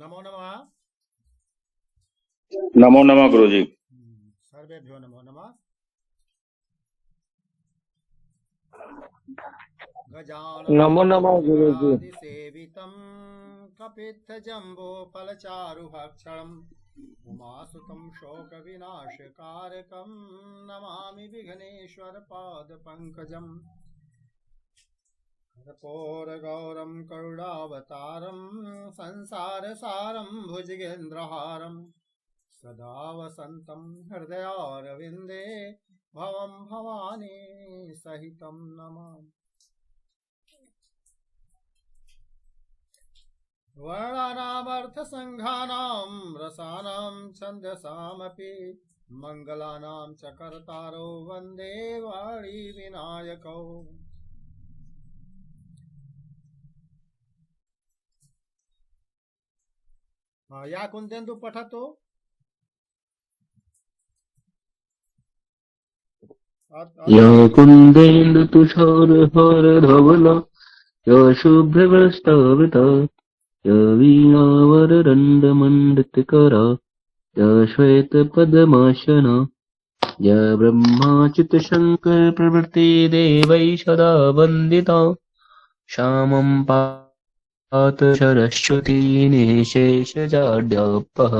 नमो नमः। नमो नमः गुरुजी। सर्वेभ्यो नमो नमः। नमो नमः गुरुजी। गजाननसेवितं कपित्थजम्बोफलचारुभक्षणम् उमासुतं शोकविनाशकारकं नमामि विघ्नेश्वरपादपङ्कजम्। कर्पूरगौरं करुणावतारं संसारसारं भुजगेन्द्रहारं सदा वसन्तं हृदयारविन्दे भवं भवानी सहितं नमामि। वर्णानामर्थसङ्घानां रसानां छन्दसामपि मङ्गलानां च कर्तारो वन्दे वाणी विनायकौ। या कुन्देन्दु पठतु। या कुन्देन्दु तुषारहारधवला या शुभ्रवस्त्रावृता या वीणावरदण्डमण्डितकरा या श्वेतपद्मासना या ब्रह्माच्युतशङ्करप्रभृति देवैः सदा वन्दिता श्यामं पात सरस्वती निःशेषजाड्यापः।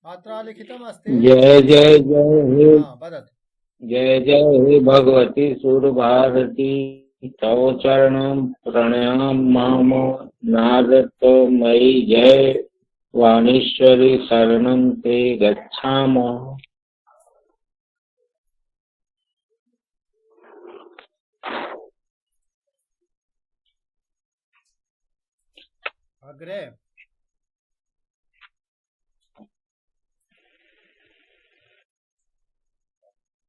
अत्र लिखितमस्ति। जय जय जय हे वदतु। जय जय हे भगवती सुरभारती तव चरणं प्रणमामि नारद मयि जय वाणीश्वरी शरणं ते गच्छामः। अग्रे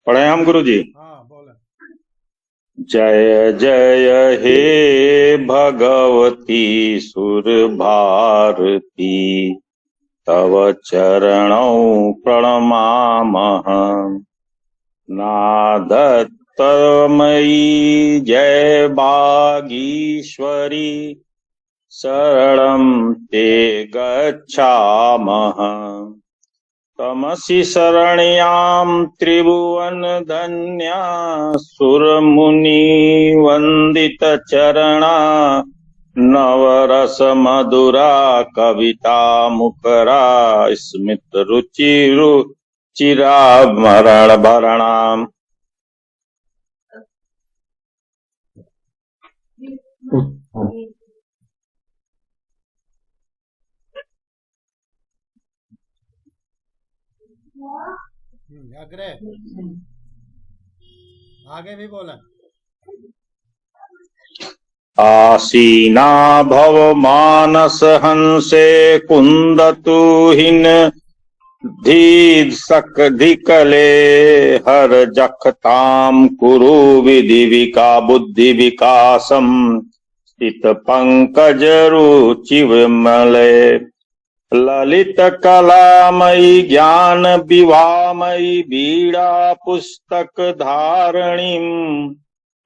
पढ़े हम गुरुजी। हाँ बोले। जय जय हे भगवती सुर भारती तव चरणौ प्रणमामः नादत्तमयी जय बागीश्वरी शरणं ते गच्छामः। तमसि शरण्यां त्रिभुवन धन्या सुरमुनि वंदित चरणा नवरस मधुरा कविता मुखरा स्मित रुचि रुचिरा मरण भरणाम। अग्रे आगे भी बोला। आसीना भव मानस हंसे कुंदतु हिन धिकले हर जखताम कुरु विधि विका बुद्धि विकासम स्थित पंकज रुचि विमले ललित कलामयी ज्ञान विवामयी बीड़ा पुस्तक धारणीं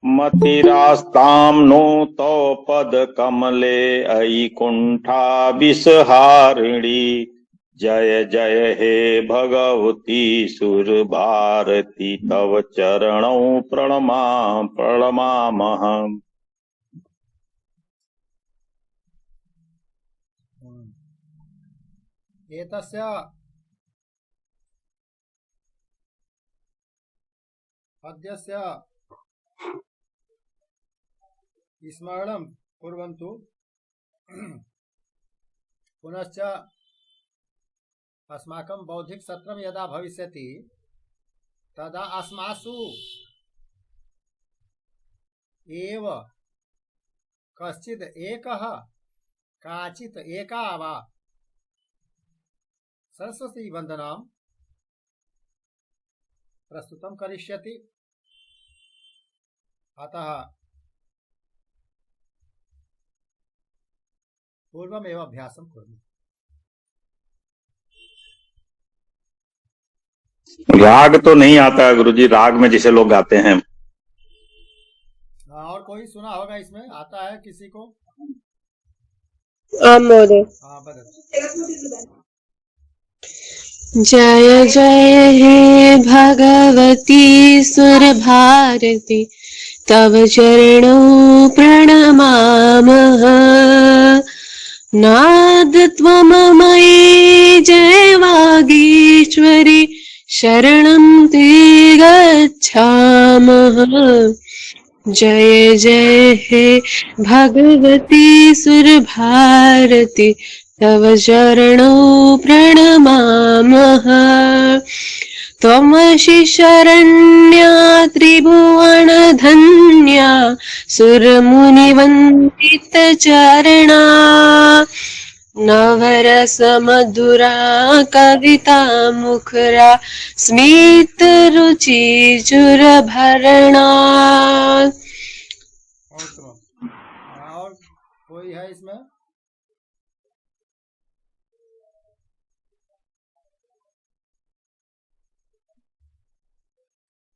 मतिरास्तां नो तो पद कमले अयि कुंठा विषहारिणी। जय जय हे भगवती सुर भारती तव चरणौ प्रणमामः। एतस्य पद्यस्य स्मरणं कुर्वन्तु। पुनश्च अस्माकं बौद्धिक सत्रं यदा भविष्यति तदा अस्मासु एव कश्चित् एकः काचित् एका वा सरस्वती वंदनां प्रस्तुतं करिष्यति। अतः पूर्वमेव अभ्यासं कुर्मः। राग तो नहीं आता है गुरुजी, राग में जैसे लोग गाते हैं। और कोई सुना होगा, इसमें आता है किसी को? महोदय। हाँ बदल। जय जय हे भगवती सुर भारती तव चरणौ प्रणमामः। नाद त्वममयि जय वागीश्वरि शरणं ते गच्छामः। जय जय हे भगवती सुर भारती तव चरणौ प्रणमामः। त्वमसि शरण्या त्रिभुवन धन्या सुरमुनिवन्दितचरणा। नवरस मधुरा कविता मुखरा स्मित रुचि चुरभरणा। और कोई है इसमें?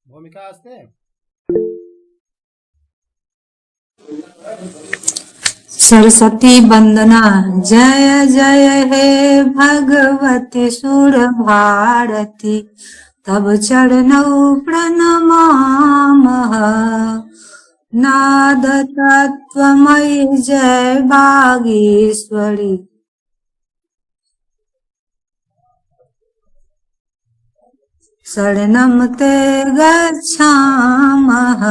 भूमिका अस्ति? सरस्वती वंदना। जय जय हे भगवती सुर भारती तब चरणौ प्रणमामः। नाद तत्त्वमयि जय वागीश्वरी शरणं ते गच्छामः।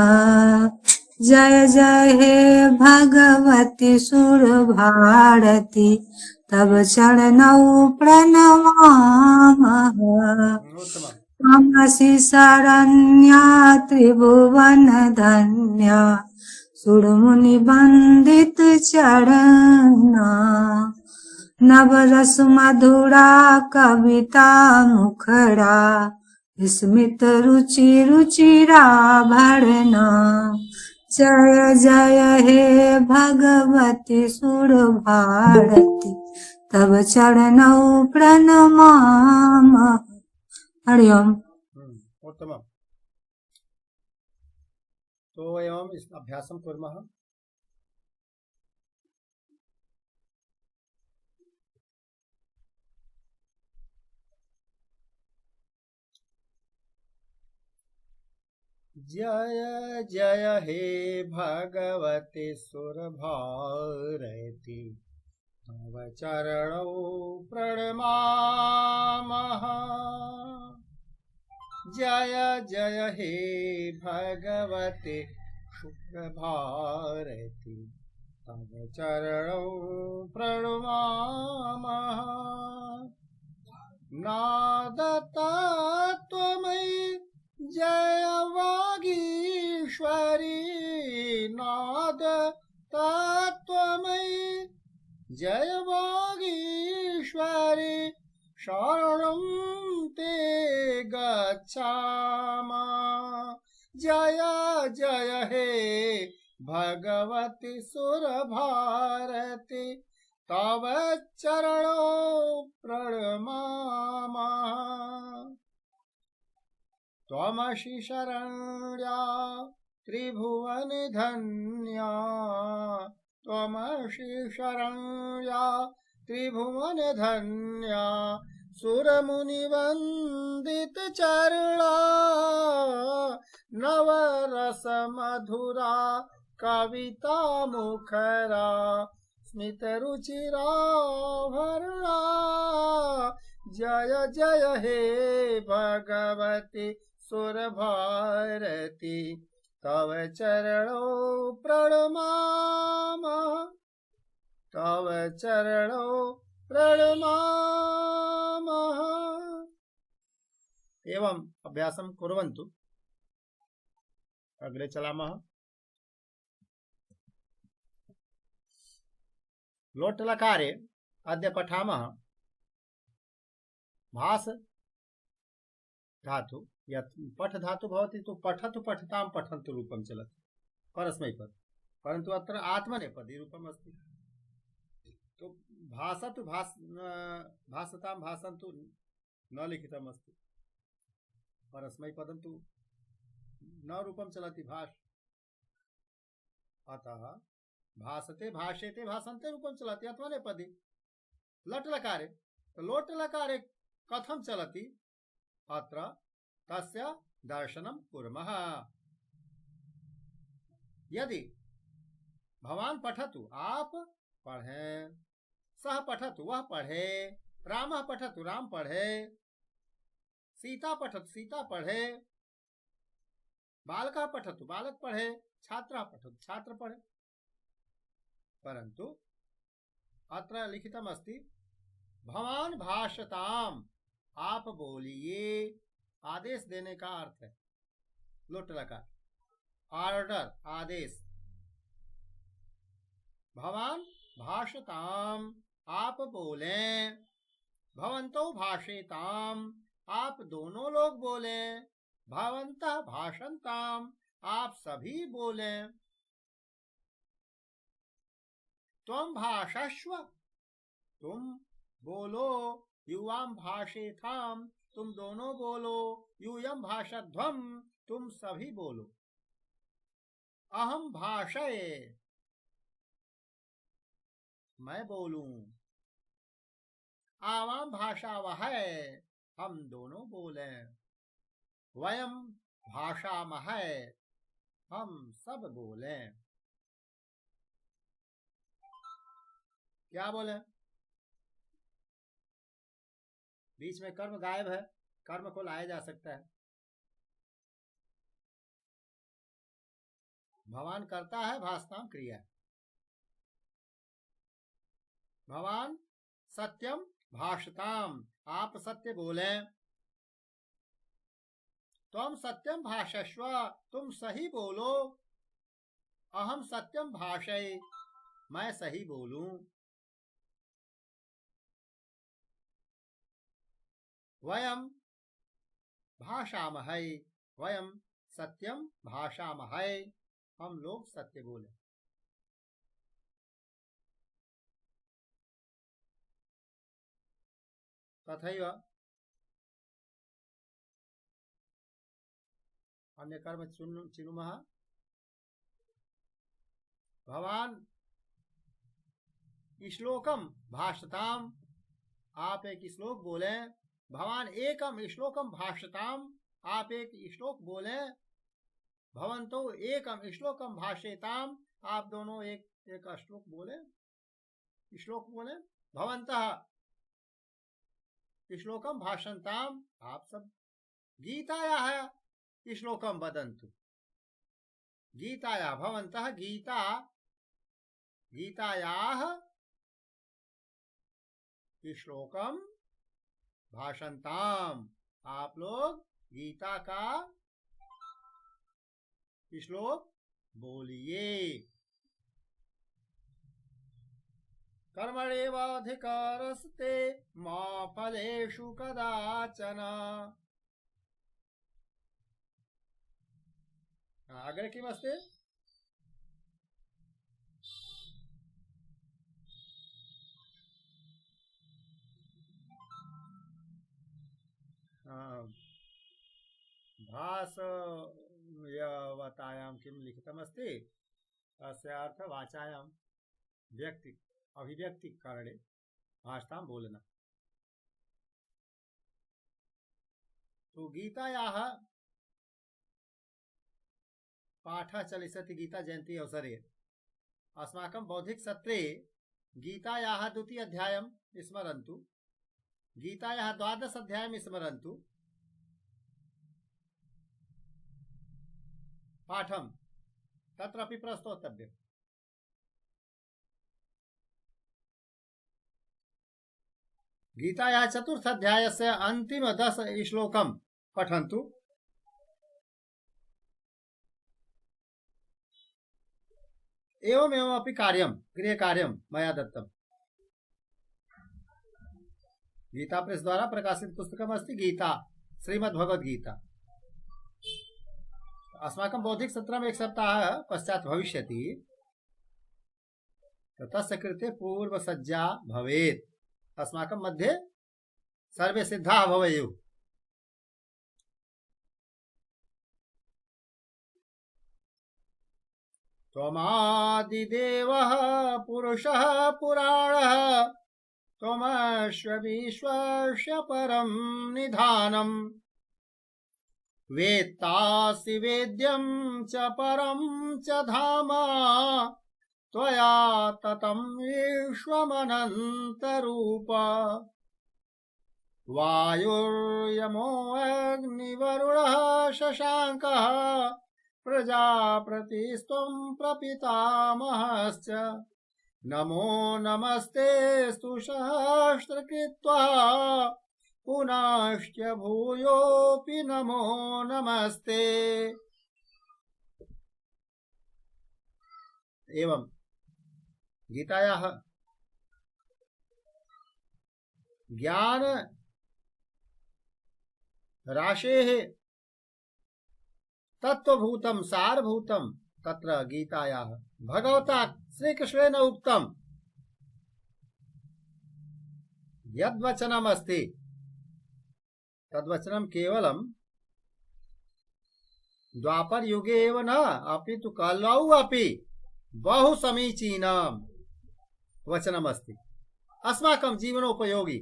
जय जय हे भगवती सुर भारती तब चरणौ प्रणमामः। त्वमसि शरण्या त्रिभुवन धन्या सुरमुनि वन्दित चरणा। नवरस मधुरा कविता मुखरा स्मित रुचि रुचिराभरणा। जय जय हे भगवती सुर भारती तब चरणौ प्रणमामः। हरि ओम। उत्तम। तो एवं इस अभ्यासं कुर्मः। जय जय हे भगवती सुर भारती तव चरणौ प्रणमामः। जय जय हे भगवती सुर भारती तव चरणौ प्रणमामः। नाद तत्त्वमयि जय वागीश्वरी नाद तत्त्वमयि जय वागीश्वरी शरणं ते गच्छामः। जय जय हे भगवती सुर भारती तव चरणौ प्रणमामः। त्वमसि शरण्या त्रिभुवन धन्या त्वमसि शरण्या त्रिभुवन धन्या सुरमुनिवन्दित चरणा। नवरस मधुरा कविता मुखरा स्मित रुचिराभरणा। जय जय हे भगवती सुर भारती तव चरणौ प्रणमामः। तव चरणौ प्रणमामः। एवं अभ्यासं कुर्वन्तु। अग्रे चलामः। लोट्लकारे अद्य पठामः भास धातु यत् पठ धातु भवति तु पठतु पठतां पठन्तु रूपं चलति परस्मैपद, परन्तु अत्र आत्मनेपदी रूपम् अस्ति। तो भासतु भासतां भासन्तु न लिखितम् अस्ति, परस्मैपदं तु न रूपं चलति भाष। अतः भासते भाष्यते भाषन्ते रूपं चलति अथवा नेपदी लट लकारे तो लोट लकारे कथम चलति अत्र तस्य दर्शनं कुर्मः। यदि भवान पठतु आप पढ़ें, सह पठतु वह पढ़े, रामः पठतु राम पढ़े, सीता पठतु सीता पढ़े, बालकः पठतु बालक पढ़े, छात्रः पठतु छात्र पढ़े। परंतु अत्र लिखितम् अस्ति भवान भाषताम, आप बोलिए, आदेश देने का अर्थ है। लोट लकार ऑर्डर आदेश। भवान भाषताम, आप बोलें, भवन्तौ भाषेताम, आप दोनों लोग बोलें, भवन्तः भाषन्ताम, आप सभी बोलें, त्वं भाषस्व, तुम बोलो, युवां भाषेथाम, तुम दोनों बोलो, यूयं भाषध्वम, तुम सभी बोलो, अहम भाषये, मैं बोलूं, आवाम भाषावहै, हम दोनों बोले, वयम भाषामहै, हम सब बोले। क्या बोले? बीच में कर्म गायब है, कर्म को लाया जा सकता है। भगवान करता है, भाषताम क्रिया। भगवान सत्यम भाषताम, आप सत्य बोले, तुम सत्यम भाषस्व, तुम सही बोलो, अहम सत्यम भाषये, मैं सही बोलूं, वयम भाषामहै, वयम सत्यम भाषामहै, हम लोग सत्य बोले। तथैव अन्य कर्म चिनुमः। भवान श्लोकम भाषताम, आप एक श्लोक बोले, भवान एकम श्लोकम भाषताम, आप एक श्लोक बोले, भवन्तौ एकम श्लोकम भाषेताम, आप दोनों एक एक श्लोक बोले, श्लोक बोले, भवन्तः श्लोकम भाषन्ताम, आप सब गीतायाः श्लोकम वदन्तु, गीताया भवन्तः गीता गीतायाः श्लोकम भाषन्ताम, आप लोग गीता का श्लोक बोलिए। कर्मण्येवाधिकारस्ते मा फलेषु कदाचन। अग्रे किमस्ति? भाषवतायां किं लिखितमस्ति? तस्य अर्थ वाचायां व्यक्ति अभिव्यक्ति करणे भाषतां बोलना। तो गीतायाः पाठः चलिष्यति गीता जयन्ती अवसरे। अस्माकं बौद्धिक सत्रे गीतायाः 2 अध्यायं स्मरन्तु, गीतायाः 12 अध्यायं स्मरन्तु। पाठं तत्रापि प्रस्तोतव्यम्। गीतायाः 4th अध्यायस्य अन्तिम 10 श्लोकं पठन्तु। एवमेवमपि कार्यं गृहकार्यं मया दत्तम्। गीता प्रेस द्वारा प्रकाशित पुस्तकमस्ति गीता, श्रीमद्भगवद्गीता। अस्माकं बौद्धिक सत्रम् 1 सप्ताह पश्चात् भविष्यति, तस्य कृते पूर्वसज्जा भवेत्। अस्माकं मध्ये सर्वे सिद्धाः भवेयुः। त्वमादिदेवः पुरुषः पुराणः त्वमस्य विश्वस्य परं निधानम् वेत्तासि वेद्यं च परं च धाम त्वया ततं विश्वमनन्तरूप वायुर्यमो अग्निवरुणः शशाङ्कः प्रजापतिस्त्वं प्रपितामहश्च नमो नमस्ते स्तु सहस्रकृत्वा पुनश्च भूयोऽपि नमो नमस्ते। एवं गीतायाः ज्ञान राशेः तत्त्वभूतं सारभूतं तत्र गीतायाः भगवता श्रीकृष्णेन उक्तं यद्वचनम् अस्ति तद्वचनं केवलं द्वापर युगे एव न अपि तु कलौ अपि बहु समीचीनं वचनमस्ति, अस्माकं जीवनोपयोगी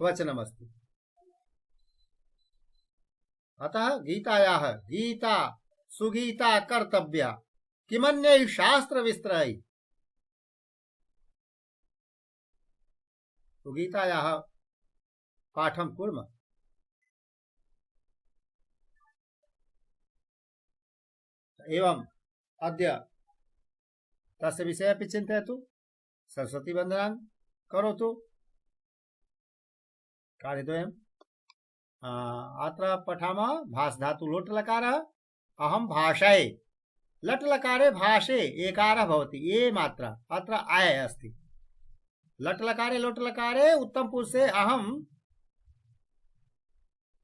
वचनमस्ति। अतः गीतायाः गीता सुगीता कर्तव्या किमन्यैः शास्त्रविस्तरैः। तो गीतायाः पाठं कुर्मः। एवं अद्य तस्य विषये अपि चिन्तयतु, सरस्वती वन्दनान् करोतु। कार्यद्वयम् अत्र पठामः भासधातु लोट लकारः अहं भाषये लट् लकारे भाषे एकारः भवति ए मात्रा अत्र आय अस्ति। लट् लकारे लोट लकारे उत्तम पुरुषे अहम्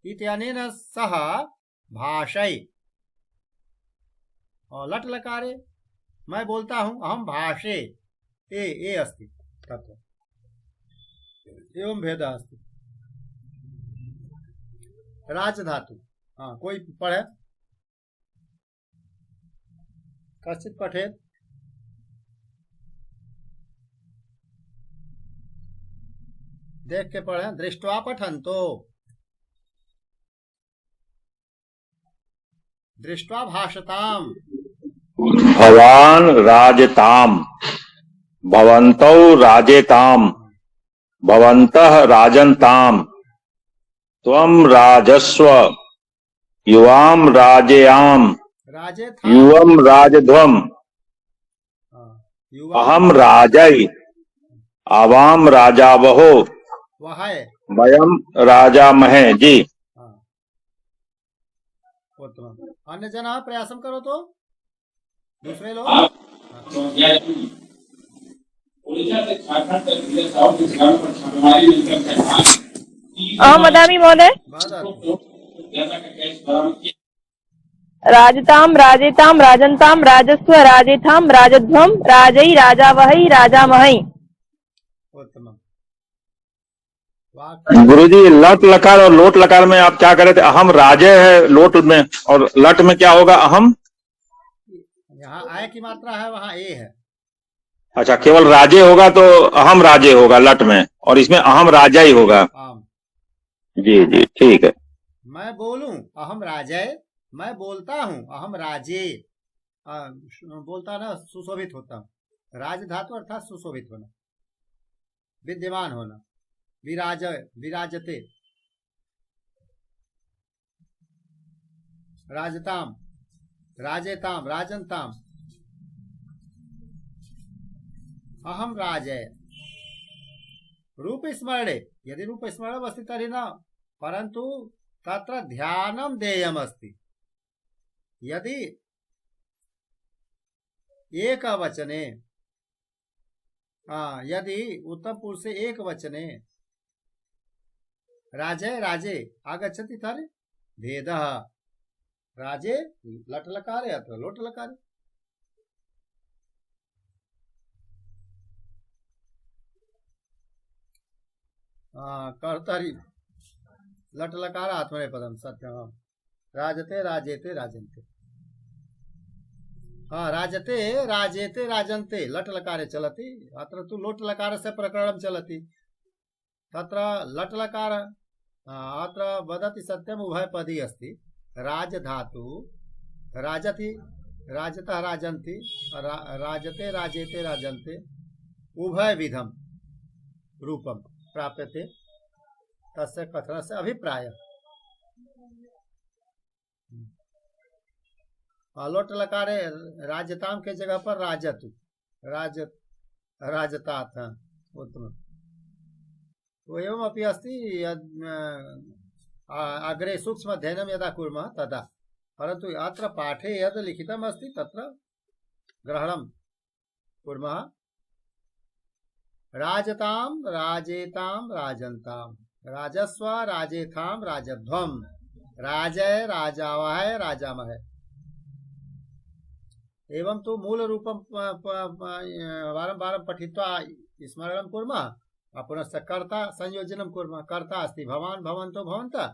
इत्यनेन सह भाषये और लट् लकारे मैं बोलता हूं अहम भाषे ए अस्ति तत्र एवं भेदः अस्ति। राजधातु कोई पढ़े, कश्चित् पठेत्। देख के पढ़े, दृष्ट्वा पठन्तो, दृष्ट्वा भाषताम्। भवान राजताम भवन्तौ राजेताम भवन्तः राजन्ताम त्वं राजस्व युवां राजेयाम युवं राजध्वम् अहं राजै आवाम राजावहो वयं राजामहे। जी अन्य जना प्रयासं करो तो दूसरे लोग वदामि महोदय। राजतां राजेतां राजन्तां राजस्व राजेथां राजध्वं राजै राजावहै राजामहै। गुरुजी लट लकार और लोट लकार में आप क्या करे थे? अहम राजे है लोट में, और लट में क्या होगा? अहम। यहाँ आय की मात्रा है, वहाँ ए है। अच्छा, केवल राजे होगा तो अहम राजे होगा लट में, और इसमें अहम राजा ही होगा। जी जी ठीक है। मैं बोलूं अहम राजे, मैं बोलता हूँ अहम राजे। बोलता ना सुशोभित होता हूँ। राज धातु अर्थात सुशोभित होना, विद्यमान होना, विराज विराजते, राजताम राजेताम राजन्ताम अहम राजे। रूप स्मरणे, यदि रूप स्मरणम् अस्ति तर्हि न, परन्तु तत्र ध्यानं देयम् अस्ति। यदि एकवचने यदि उत्तम पुरुषे एकवचने राजे राजे आगच्छति तर्हि भेदः। राजे लट् लकारे अत्र लोट् लकारे। कर्तरि लट् लकार आत्मनेपदं सत्यम्। राजते राजेते राजन्ते। हाँ राजते राजेते राजन्ते लट लकारे चलति अत्र तु लोट लकार से प्रकरणं चलति तत्र लट लकार अत्र वदति सत्यम उभयपदी अस्ति राज धातु राजति राजतः राजन्ति राजते राजेते राजन्ते उभय विधम रूपम प्राप्यते तस्य कथनस्य अभिप्राय लोट लकारे राजताम के जगह पर राजतु राजतात उत्तम तो एवं अपि अस्ति अग्रे सूक्ष्म अध्ययनं यदा कुर्मः तदा परन्तु अत्र पाठे यद् लिखितम् अस्ति तत्र ग्रहणं कुर्मः राजतां राजेतां राजन्तां राजस्व राजेथां राजध्वं राजय राजावहै राजामहै एवं तो मूल रूपं वारं वारं पठित्वा स्मरणं कुर्मः पुनश्च कर्ता संयोजनं कुर्मः कर्ता अस्ति भवान भवन्तो भवन्तः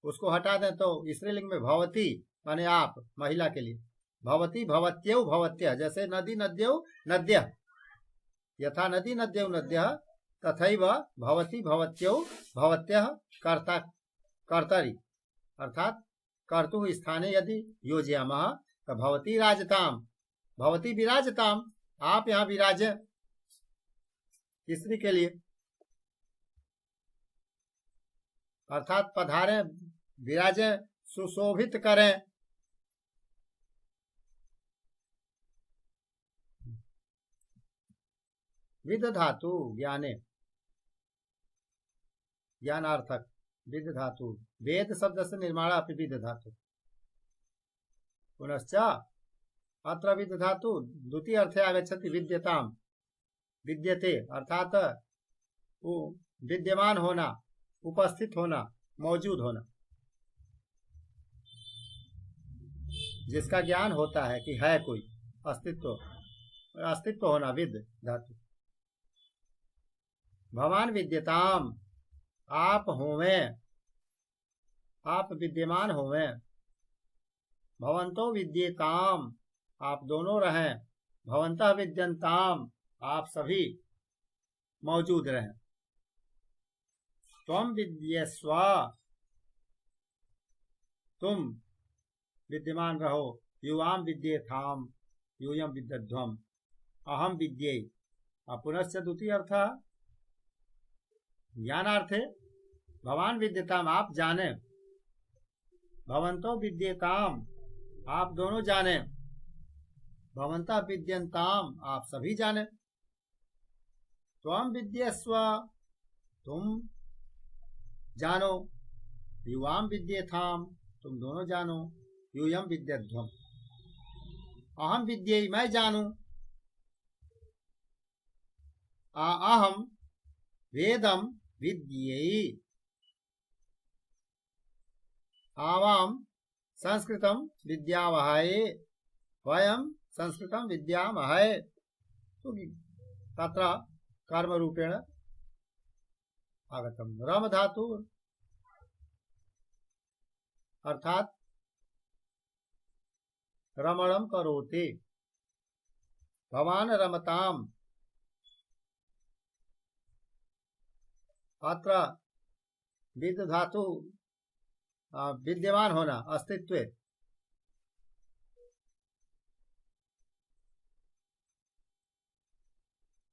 उसको हटा दें तो स्त्रीलिंग में भवती माने आप महिला के लिए भवती भवत्यौ भवत्यः जैसे नदी नद्यौ नद्यः यथा नदी नद्यौ नद्यः तथैव भवती भवत्यौ भवत्यः कर्ता कर्तरि अर्थात कर्तुः स्थाने यदि योजयामः तो भवती राजताम भवती विराजताम आप यहाँ विराजे स्त्री के लिए अर्थात पधारे विराजे सुशोभित करें विद धातु ज्ञाने ज्ञानार्थक विद धातु वेद शब्द से निर्माण अपि विद धातु पुनश्च अत्र विद धातु द्वितीय अर्थे आगच्छति विद्यताम विद्यते अर्थात विद्यमान होना उपस्थित होना मौजूद होना जिसका ज्ञान होता है कि है कोई अस्तित्व होना विद धातु भवान विद्यताम आप होवें आप विद्यमान होवें भवंतो विद्येताम आप दोनों रहें भवंतः विद्यन्ताम आप सभी मौजूद रहें त्वं विद्यस्व तुम विद्यमान रहो युवाम विद्येथाम यूयम विद्यध्वम अहम विद्ये पुनश्च द्वितीय अर्थ ज्ञानार्थे भवान विद्यताम आप जाने भवंतो विद्येताम आप दोनों जाने भवंता विद्यन्ताम आप सभी जाने त्वं विद्यस्व तुम जानो युवाम विद्येथाम तुम दोनों जानो यूयम विद्यध्वम अहम विद्ये मैं जानू अहम वेदम विद्ये आवाम संस्कृतम विद्यावहै वयम संस्कृतम विद्यामहै तो तत्र कर्म रूपेण आगतम रम धातु अर्थात रमणं करोति भवान रमताम अत्र विद धातु विद्यमान होना अस्तित्व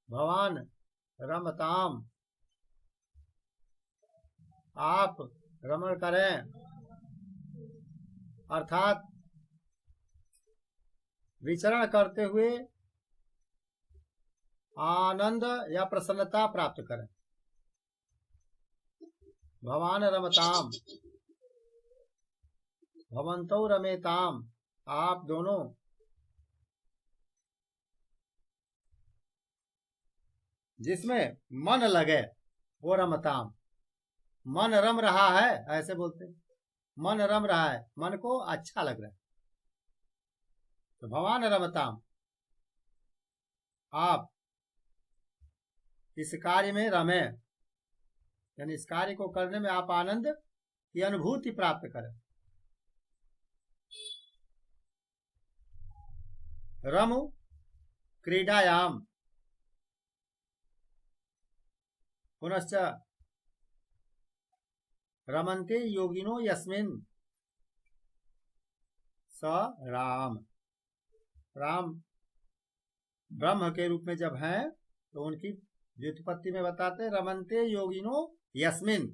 भवान रमताम आप रमण करें अर्थात विचरण करते हुए आनंद या प्रसन्नता प्राप्त करें भवान रमताम भवंतो रमेताम आप दोनों जिसमें मन लगे वो रमताम मन रम रहा है ऐसे बोलते मन रम रहा है मन को अच्छा लग रहा है तो भवान रमताम आप इस कार्य में रमे यानी इस कार्य को करने में आप आनंद की अनुभूति प्राप्त करें रमु क्रीडायाम, पुनश्च रमन्ते योगिनो यस्मिन् स राम। राम ब्रह्म के रूप में जब हैं तो उनकी व्युत्पत्ति में बताते हैं रमन्ते योगिनो यस्मिन्,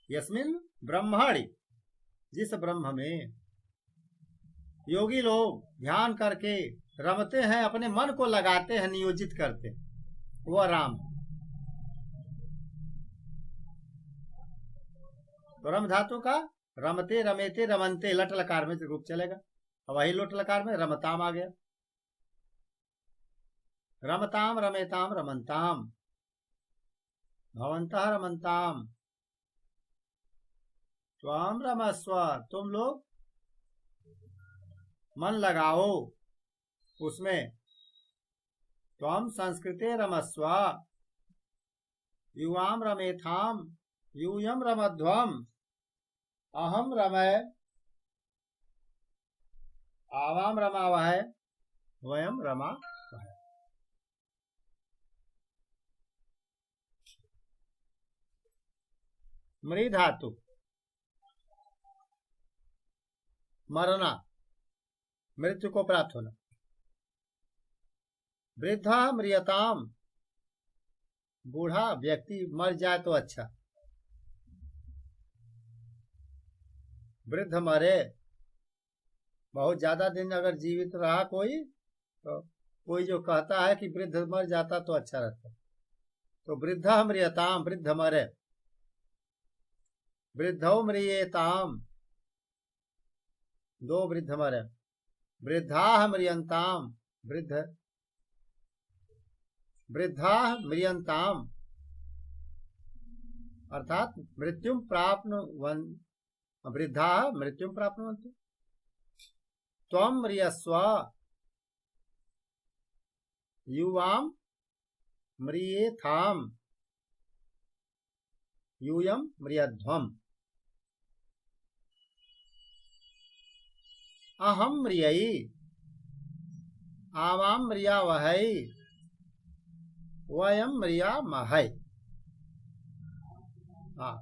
यस्मिन् ब्रह्मणि, जिस ब्रह्म में योगी लोग ध्यान करके रमते हैं, अपने मन को लगाते हैं, नियोजित करते हैं, वह राम। तो रम धातु का रमते रमेते रमनते लट लकार में रूप चलेगा, वही लोट लकार में रमताम आ गया। रमताम रमेताम रमनताम, भवन्तः रमनताम, त्वम रमस्व, तुम लोग मन लगाओ उसमें। त्वम संस्कृते रमस्व, युवाम रमेथाम, यूयम रमध्वम, अहम रमय, आवाम रमावहै, वयम रमावहै। मृ धातु मरना, मृत्यु को प्राप्त होना। वृद्धा म्रियताम, बूढ़ा व्यक्ति मर जाए तो अच्छा। वृद्ध मरे, बहुत ज्यादा दिन अगर जीवित रहा कोई, तो कोई जो कहता है कि वृद्ध मर जाता तो अच्छा रहता। तो वृद्धा म्रियताम, वृद्ध मरे। वृद्धौ म्रियेताम, दो वृद्ध मरे। वृद्धा म्रियंताम, वृद्ध वृद्धा म्रियंताम, अर्थात मृत्युम प्राप्नुवन, वृद्धा मृत्युम प्राप्नुवन्ति। त्वम म्रियस्व, युवाम म्रियेथाम, यूयम म्रियध्वम। अहम म्रियई, आवाम म्रियावहै, वयम म्रियामहै। हाँ,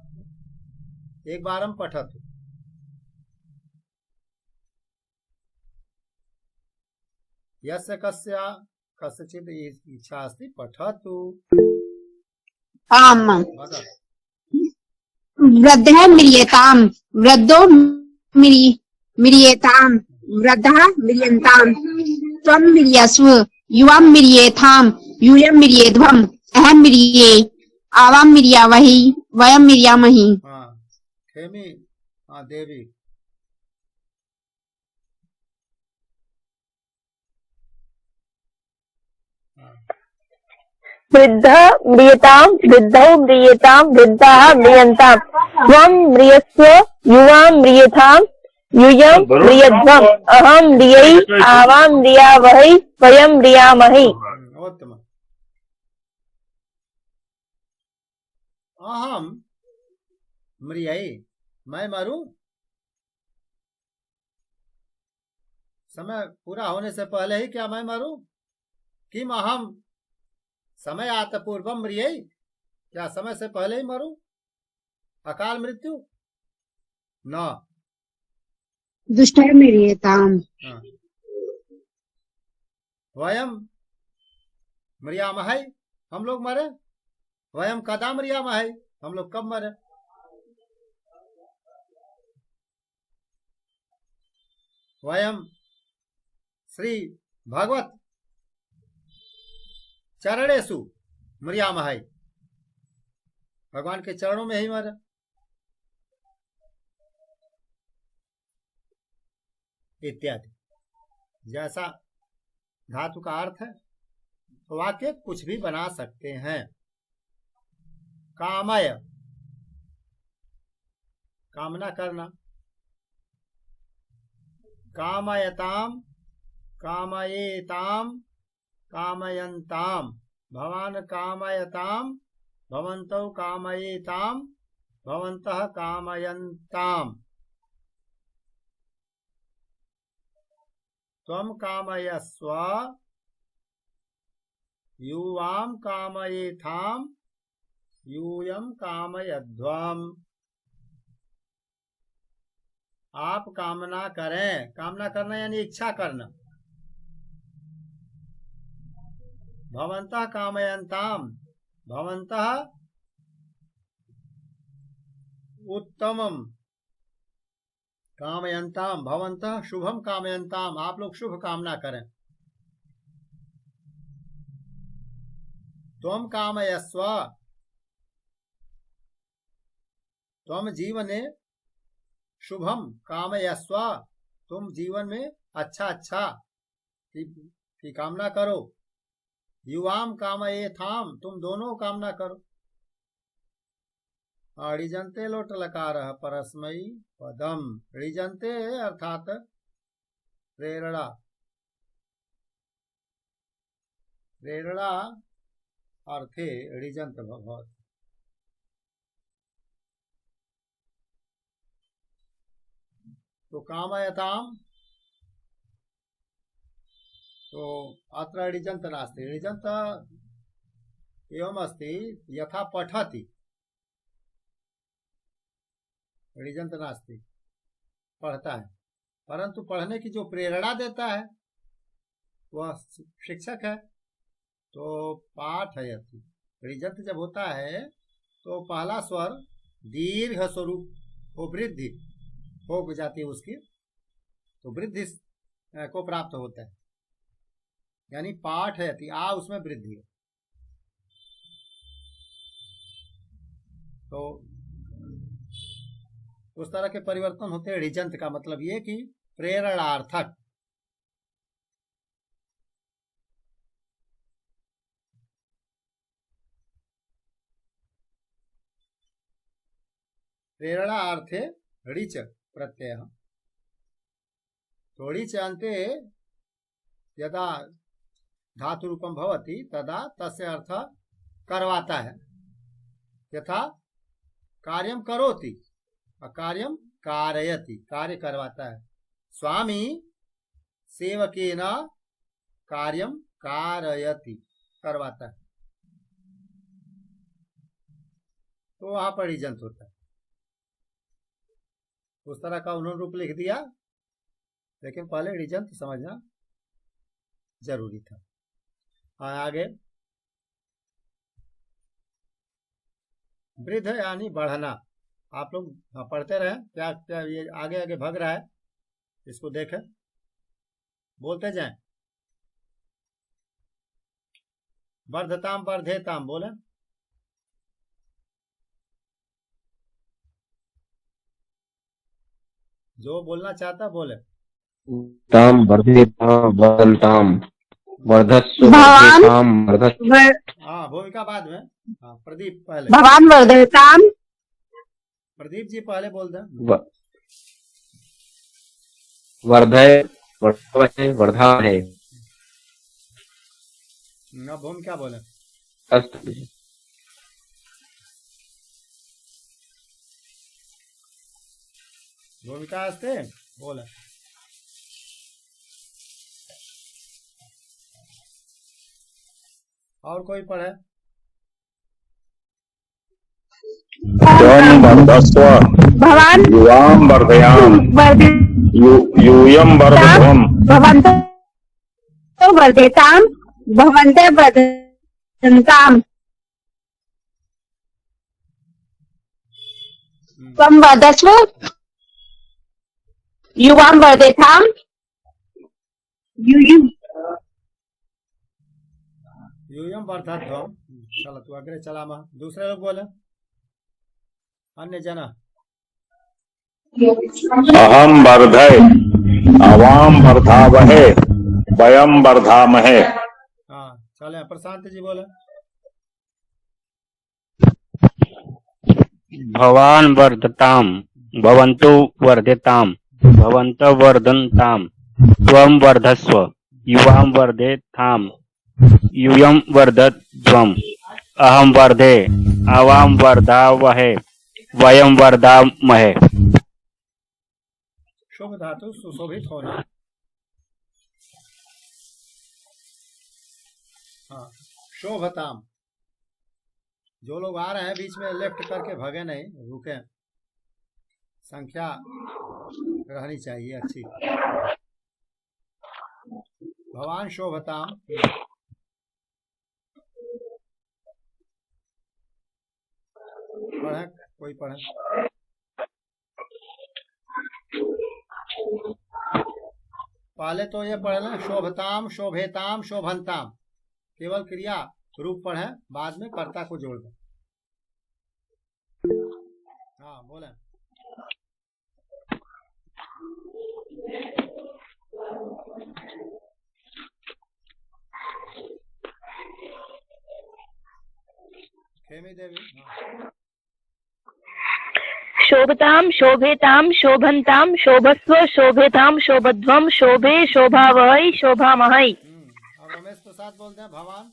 एक बार हम पठतु। यस्य कस्य कस्यचित् इच्छा अस्ति पठतु। आम्। वृद्धः म्रियताम्, वृद्धो म्रियेताम्, वृद्धः म्रियन्ताम्, त्वं म्रियस्व, युवां म्रियेथाम्, यूयं म्रियेध्वम्, अहं म्रिये, आवां म्रियावहै, वयं म्रियामहि। खेमी देवी। वृद्ध म्रियताम्, वृद्धौ म्रियेताम्, वृद्धाः म्रियन्ताम्, त्वं म्रियस्व, युवां म्रियेथाम्, यूयं म्रियध्वम्, अहं म्रियै, आवां म्रियावहै, वयं म्रियामहि। उत्तम। अहम म्रियै, मैं मरूं। समय पूरा होने से पहले ही क्या मैं मरूं? किम अहम समय आत पूर्वम म्रियै, क्या समय से पहले ही मरूं? अकाल मृत्यु न। दुष्टः म्रियेताम्, वयम म्रियामहै, हम लोग मरे। वयम कदा म्रियामहै, हम लोग कब मरे। वयम श्री भगवत चरणेषु म्रियामहै, भगवान के चरणों में ही मरे। इत्यादि। जैसा धातु का अर्थ है वाक्य कुछ भी बना सकते हैं। कामय, कामना करना। कामयताम, कामयेताम, कामयन्ताम, भवान कामयताम, भवन्तौ कामयेताम, भवन्तः कामयन्ताम। त्वम कामयस्व युवाम कामयेथाम यूयम कामयध्वम। आप कामना करें, कामना करना यानी इच्छा करना। भवन्तः कामयन्ताम, भवन्तः उत्तमम कामयन्ताम, भवन्तः शुभम कामयन्ताम, आप लोग शुभ कामना करें। त्वम कामयस्व, त्वम जीवने शुभम कामयस्व, तुम जीवन में अच्छा की कामना करो। युवाम कामयेथाम, तुम दोनों कामना करो। ऋजन्ते लोट लकार परस्मयी पदम। ऋजन्ते अर्थात प्रेरणा, प्रेरणा अर्थे ऋजन्त भवति। तो कामयताम, तो अत्र ऋजन्त नास्ति। ऋजन्त एवं अस्ति यथा पठति, ऋजन्त नास्ति, पढ़ता है, परंतु पढ़ने की जो प्रेरणा देता है वह शिक्षक है। तो पाठयति, ऋजन्त जब होता है तो पहला स्वर दीर्घ स्वरूप हो, वृद्धि हो जाती है उसकी, तो वृद्धि को प्राप्त होता है, यानी पाठयति, आ उसमें वृद्धि है। तो उस तरह के परिवर्तन होते हैं। ऋजन्त का मतलब ये कि प्रेरणार्थक। प्रेरणा अर्थे ऋच प्रत्यय। तो ऋच अन्ते यदा धातु रूपम भवति तदा तस्य अर्थ करवाता है। यथा कार्यम करोति, कार्यम कारयति, कार्य करवाता है। स्वामी सेवकेन कार्यम कारयति, करवाता है। तो वहां पर ऋजन्त होता है। उस तरह का उन्होंने रूप लिख दिया, लेकिन पहले ऋजन्त समझना जरूरी था। आगे वृद्ध यानी बढ़ना। आप लोग पढ़ते रहे, क्या क्या ये आगे आगे भग रहा है, इसको देखें, बोलते जाएं। वर्धताम वर्धेताम बोले, जो बोलना चाहता बोले। ताम वर्धेताम वर्धन्ताम वर्धस्व वर्धेताम वर्धस्व। हाँ, भूमिका बाद में। हाँ, प्रदीप पहले। भवान वर्धताम, प्रदीप जी पहले बोल दें। वर्धय वर्धवहे वर्धामहे। भूमिका बोले। अस्तु। भूमिका अस्ते बोले। और कोई पढ़े? त्वं वर्धस्व भवान युवां वर्धयाम यूयं वर्धध्वम्। भवन्तो वर्धेताम भवन्ते वर्धन्ताम। त्वं वर्धस्व युवां वर्धेताम यूयम वर्धध्वम्। चलो तू अग्रे चला। मां दूसरे लोग बोले, अन्य जना। अहम वर्धय अवाम वर्धावहे वयम वर्धामहे। हाँ चले, प्रशांत जी बोले। भवान वर्धताम भवन्तु वर्धेताम भवन्तः वर्धन्ताम त्वं वर्धस्व युवां वर्धेताम यूयं वर्धध्वम्। अहम वर्धे आवां वर्धावहे वयं वर्धामहे। शुभ धातु सुशोभित होना। हाँ, शोभताम। जो लोग आ रहे हैं बीच में लेफ्ट करके भगे नहीं, रुके, संख्या रहनी चाहिए अच्छी। भवान शोभताम। पढ़े, कोई पढ़े। पहले तो ये पढ़ लें, शोभताम, शोभेताम, शोभनताम, केवल क्रिया रूप पढ़े, बाद में कर्ता को जोड़ दें। हाँ बोले। खेमी देवी। हाँ। शोभताम शोभेताम शोभन्ताम शोभस्व शोभेताम शोभध्वम शोभे शोभावहै शोभामहै। अब रमेश प्रसाद बोलते हैं भवान।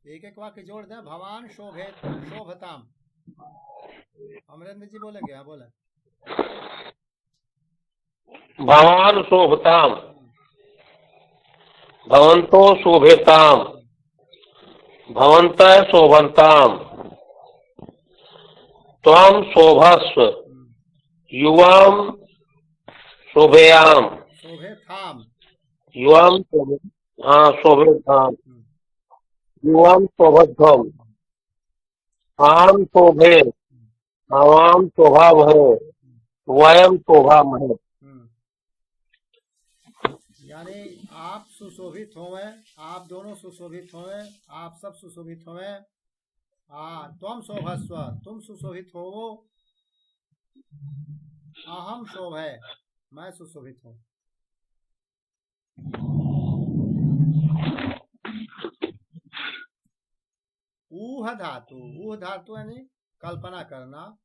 एक एक वाक्य जोड़ दें। भवान शोभे शोभताम। अमरेंद्र जी बोलेंगे। हाँ बोले। भवान शोभताम, भवन्तो शोभेताम, भवन्तः शोभन्ताम, त्वं शोभस्व, युवां शोभेयाम, शोभेताम, युवां शोभेताम, युवां शोभध्वम, आम शोभे, आवाम शोभावहै, वयं शोभामहे। यानी आप सुशोभित होवे, आप दोनों सुशोभित होवे, आप सब सुशोभित होवे। त्वम शोभस्व, तुम सुशोभित होवो। अहम शोभे, मैं सुशोभित हूँ। ऊह धातु, ऊह धातु यानी कल्पना करना,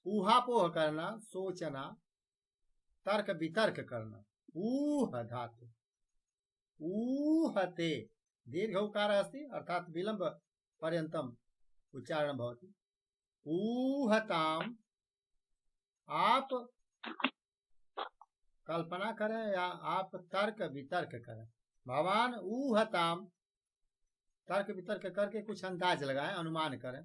ऊहापोह करना, सोचना, तर्क वितर्क करना। ऊह धातु, ऊहते दीर्घ उकार अस्ति, अर्थात विलंब पर्यंतम उच्चारण भवति। ऊहताम, आप कल्पना करें या आप तर्क वितर्क करें। भवान ऊहताम, तर्क वितर्क करके कुछ अंदाज लगाएं, अनुमान करें,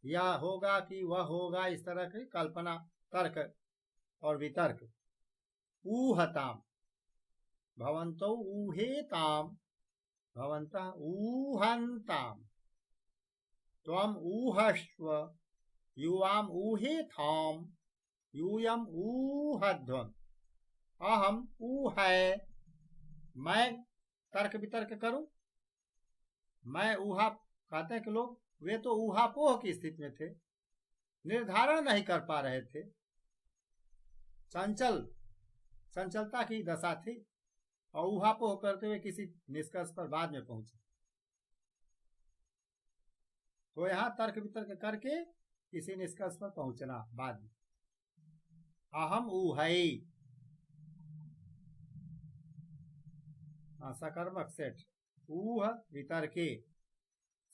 यह होगा कि वह होगा, इस तरह की कल्पना, तर्क और वितर्क। ऊहताम, भवन्तौ ऊहेताम, भवन्तः ऊहन्ताम, त्वम् ऊहस्व, युवाम् ऊहेथाम, यूयम् ऊहध्वम्, अहम ऊहै, मैं तर्क वितर्क करूं। मैं ऊहा, कहते हैं कि लोग, वे तो ऊहापोह की स्थिति में थे, निर्धारण नहीं कर पा रहे थे, चंचलता की दशा थी, और ऊहापोह करते हुए किसी निष्कर्ष पर बाद में पहुंचे। तो यहाँ तर्क वितर्क करके किसी निष्कर्ष पर पहुंचना बाद में। अहम ऊहै, सकर्मक सेठ। ऊह वितर्के,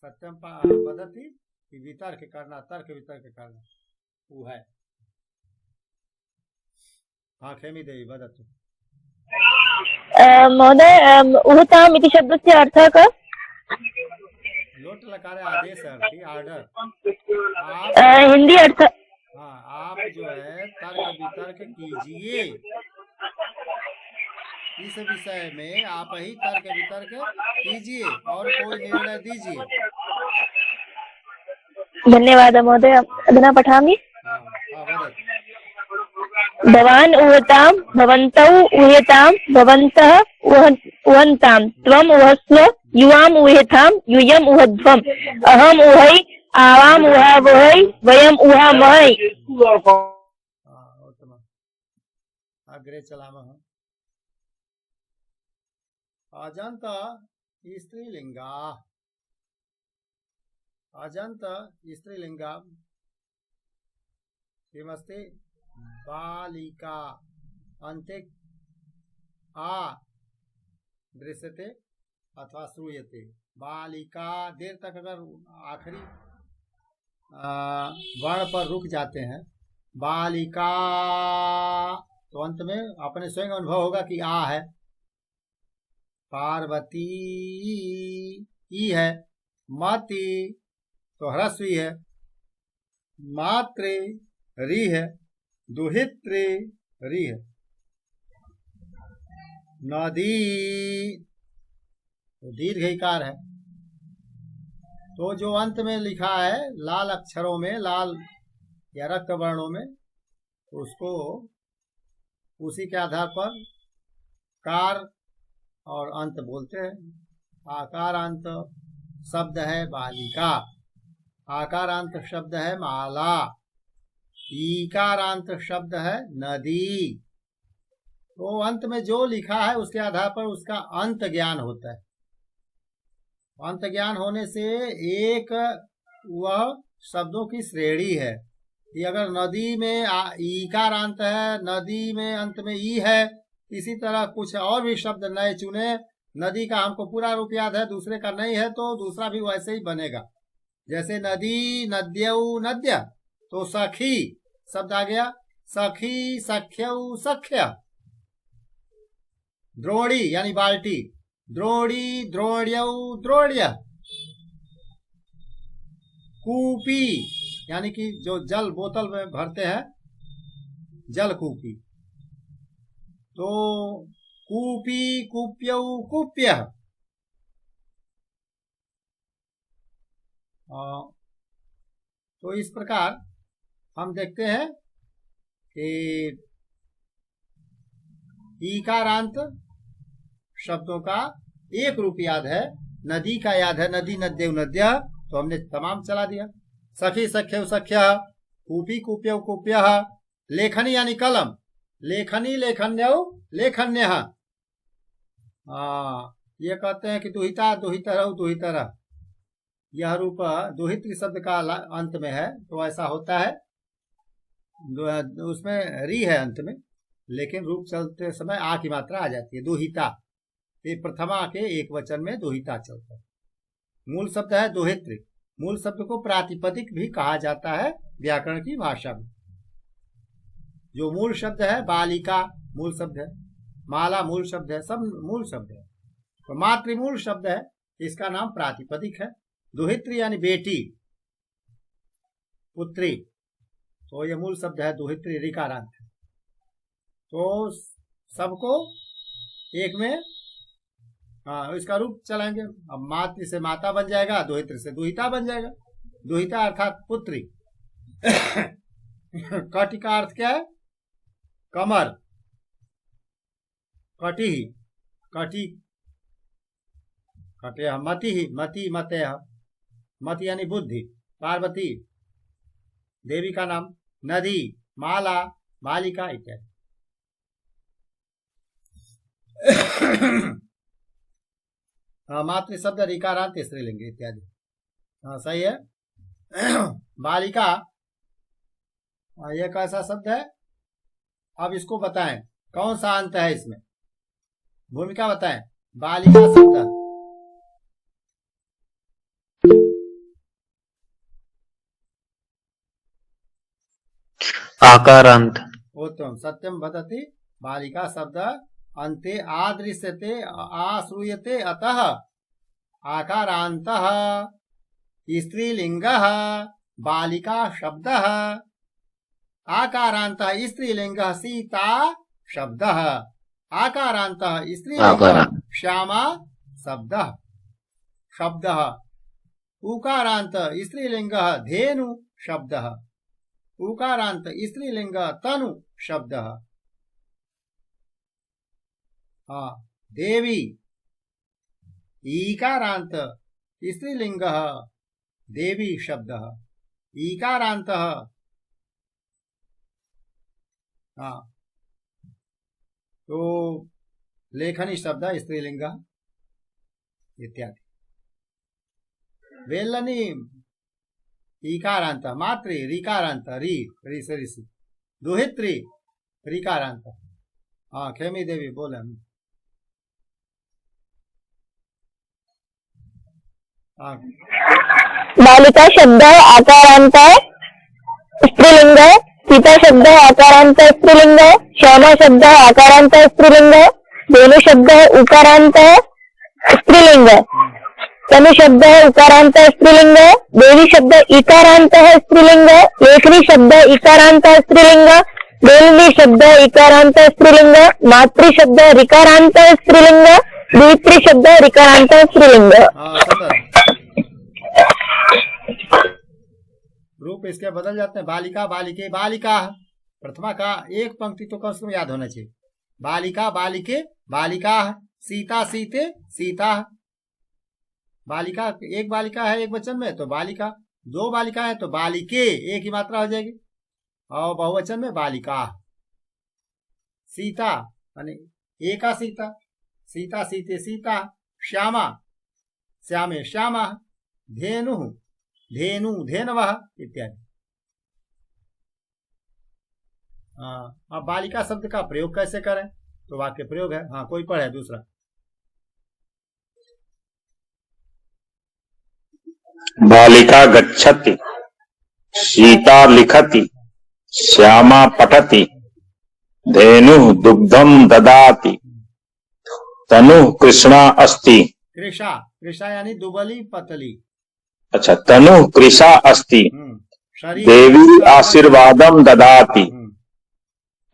सत्यम पद्धति कि वितर्क करना, तर्क वितर्क करना, ऊहै। हाँ खेमी देवी वदतु। महोदय, ऊहताम इति शब्दस्य अर्थः कः? लोट लकारे आदेश अर्थी, आर्डर। हिंदी अर्थ। हाँ, आप जो है तर्क वितर्क कीजिए, इस विषय में आप ही तर्क वितर्क कीजिए और कोई निर्णय दीजिए। धन्यवाद महोदय। अधुना पठामि। भवान् ऊहताम, भवन्तौ ऊहेताम, भवन्तः ऊहन्ताम, त्वम् ऊहस्व, युवाम् ऊहेथाम, यूयम् ऊहध्वम्, अहम् ऊहै, आवाम् ऊहावहै, वयम् ऊहामहै। अग्रे चलामः। अजंत स्त्रीलिंगा, अजंत स्त्रीलिंगा किमस्ति? बालिका अन्ते आ दृश्यते अथवा श्रूयते। बालिका, देर तक अगर आखिरी वर्ण पर रुक जाते हैं। बालिका, तो अंत में अपने स्वयं अनुभव होगा कि आ है। पार्वती, ई है। मति, तो ह्रस्वी है। मातृ, री है। दुहित्री, री है। नदी, तो दीर्घ इकार है। तो जो अंत में लिखा है लाल अक्षरों में, लाल या रक्त वर्णों में, उसको उसी के आधार पर कार और अंत बोलते हैं। आकारांत शब्द है बालिका, आकारांत शब्द है माला, ईकारांत शब्द है नदी। तो अंत में जो लिखा है उसके आधार पर उसका अंत ज्ञान होता है। अंत ज्ञान होने से एक वह शब्दों की श्रेणी है कि अगर नदी में ईकारांत है, नदी में अंत में ई है, इसी तरह कुछ और भी शब्द नए चुने। नदी का हमको पूरा रूप याद है, दूसरे का नहीं है, तो दूसरा भी वैसे ही बनेगा। जैसे नदी, नद्यऊ, नद्य, तो सखी शब्द आ गया। सखी, सख्यऊ, सख्य। द्रोणी यानी बाल्टी, द्रोणी, द्रोण्यऊ, द्रोण्य। कूपी यानी कि जो जल बोतल में भरते हैं, जल कूपी। तो कूपी, कूप्यऊ, कूप्य। तो इस प्रकार हम देखते हैं कि ईकारांत शब्दों का एक रूप याद है। नदी का याद है, नदी, नद्यऊ, नद्य, तो हमने तमाम चला दिया। सखी, सख्यऊ, सख्य। कूपी, कूप्यऊ, कूप्य। लेखनी यानी कलम, लेखनी, लेखन्यऊ, लेखन्य। ये कहते हैं कि दुहिता, दुहितरऊ, दुहितर। यह रूप दुहित्र शब्द का अंत में है, तो ऐसा होता है। उसमें री है अंत में, लेकिन रूप चलते समय आ की मात्रा आ जाती है। दुहिता, ये प्रथमा के एक वचन में दुहिता चलता है। मूल शब्द है दुहित्र। मूल शब्द को प्रातिपदिक भी कहा जाता है व्याकरण की भाषा में। जो मूल शब्द है, बालिका मूल शब्द है, माला मूल शब्द है, सब मूल शब्द है। तो मातृमूल शब्द है, इसका नाम प्रातिपदिक है। दुहित्री यानी बेटी, पुत्री, तो ये मूल शब्द है दुहित्री, ऋकारांत। तो सबको एक में इसका रूप चलाएंगे। अब मातृ से माता बन जाएगा, दुहित्र से दुहिता बन जाएगा। दुहिता अर्थात पुत्री। कटि का अर्थ क्या है? कमर। कटि, कटि, कटे मति, मति, मते, मति यानी बुद्धि। पार्वती देवी का नाम, नदी, माला, बालिका इत्यादि। मातृ शब्द ऋकारांत स्त्रीलिंग इत्यादि। सही है। बालिका यह कैसा शब्द है? अब इसको बताएं कौन सा अंत है इसमें, भूमिका बताएं। बालिका शब्द आकारांत। उत्तम, सत्यम वदति। बालिका शब्द अन्ते आदृश्यते, आश्रूयते, अतः आकारान्तः। स्त्रीलिंगः बालिका शब्दः। आकारान्तः स्त्रीलिंगः सीता शब्दः। आकारान्तः स्त्रीलिंगः श्यामा शब्दः। शब्दः उकारांत स्त्रीलिंगः धेनु शब्दः। उकारांत स्त्रीलिंग तनु शब्द। देवी ईकारांत स्त्रीलिंग देवी शब्द। ईकारांत तो लेखनी शब्द स्त्रीलिंग इत्यादि। वेलनी ईकारांत, मातृ ऋकारांत, री री से ऋषि। दुहित्री ऋकारांत। खेमी देवी बोले हम। बालिका शब्द आकारांत स्त्रीलिंग, सीता शब्द आकारांत स्त्रीलिंग, श्यामा शब्द आकारांत स्त्रीलिंग, वेणु शब्द उकारांत स्त्रीलिंग, तनु शब्द उकारांत स्त्रीलिंग, देवी शब्द इकारांत स्त्रीलिंग, लेखनी शब्द इकारांत स्त्रीलिंग, बेलनी शब्द इकारांत स्त्रीलिंग, मातृ शब्द रिकारांत स्त्रीलिंग, द्वित्री शब्द रिकारांत स्त्रीलिंग। रूप इसके बदल जाते हैं। बालिका बालिके बालिका, प्रथमा का एक पंक्ति तो कम से कम याद होना चाहिए। बालिका बालिके बालिका, सीता सीते सीता। बालिका एक बालिका है एक वचन में तो बालिका, दो बालिका है तो बालिके, एक ही मात्रा हो जाएगी। और बहुवचन में बालिका। सीता यानी एका सीता, सीता सीते सीता। श्यामा श्यामे श्यामा, धेनु धेनु धेनवः इत्यादि। अब बालिका शब्द का प्रयोग कैसे करें, तो वाक्य प्रयोग है। हाँ, कोई पढ़े दूसरा। बालिका गच्छति, सीता लिखति, श्यामा पठति, धेनु दुग्धम ददाति, तनु कृष्णा अस्ति। कृषा, कृषा यानी दुबली पतली। अच्छा, तनु कृषा अस्ति, शरीर देवी आशीर्वादम ददाति,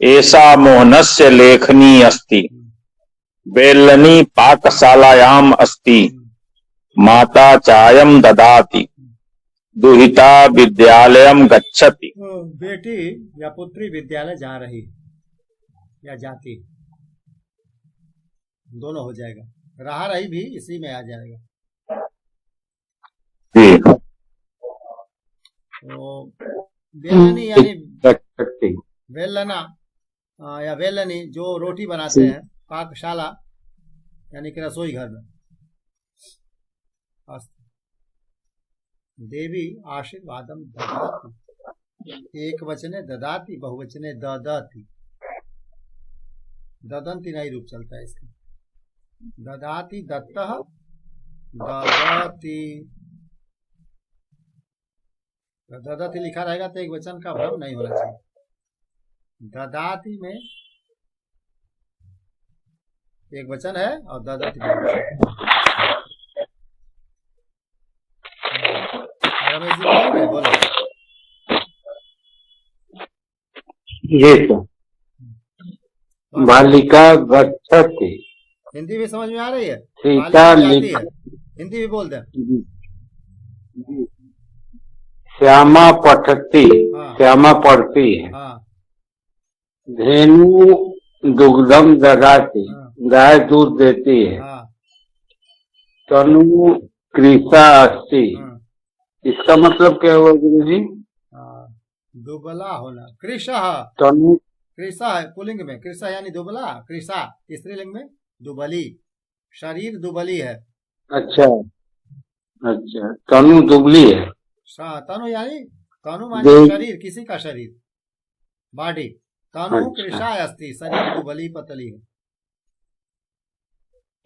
एषा मोहनस्य लेखनी अस्ति, बेलनी पाकशालायाम अस्ति, माता चायम ददाति, दुहिता विद्यालयम गच्छति। बेटी या पुत्री विद्यालय जा रही या जाती, दोनों हो जाएगा। रहा रही भी इसी में आ जाएगा। तो बेलनी यानी वेलना या वेलनी जो रोटी बनाते हैं, पाकशाला यानी कि रसोई घर में। देवी आशीर्वादम ददाति, एक वचने ददाति, बहुवचने ददति। ददंती नहीं रूप चलता है इसका। ददाति दत्तः ददति, ददति लिखा रहेगा तो एक वचन का भ्रम नहीं होना चाहिए। ददाति में एक वचन है और ददति में रमेश जी बोलो। ये तो बालिका गच्छति, हिंदी भी समझ में आ रही है? सीता लिख, हिंदी भी बोलते हैं। श्यामा पठती, श्यामा पढ़ती है। धेनु दुग्धम ददाती, गाय दूध देती है। तनु कृषा अस्ति, इसका मतलब क्या हुआ गुरुजी? दुबला होना। कृषा, तनु कृषा है पुल्लिंग में, कृषा यानी दुबला, कृषा स्त्रीलिंग में दुबली, शरीर दुबली है। अच्छा अच्छा, तनु दुबली है। तनु यानी, तनु माने शरीर, किसी का शरीर, बॉडी। तनु अच्छा। कृषा अस्ति, शरीर दुबली पतली है।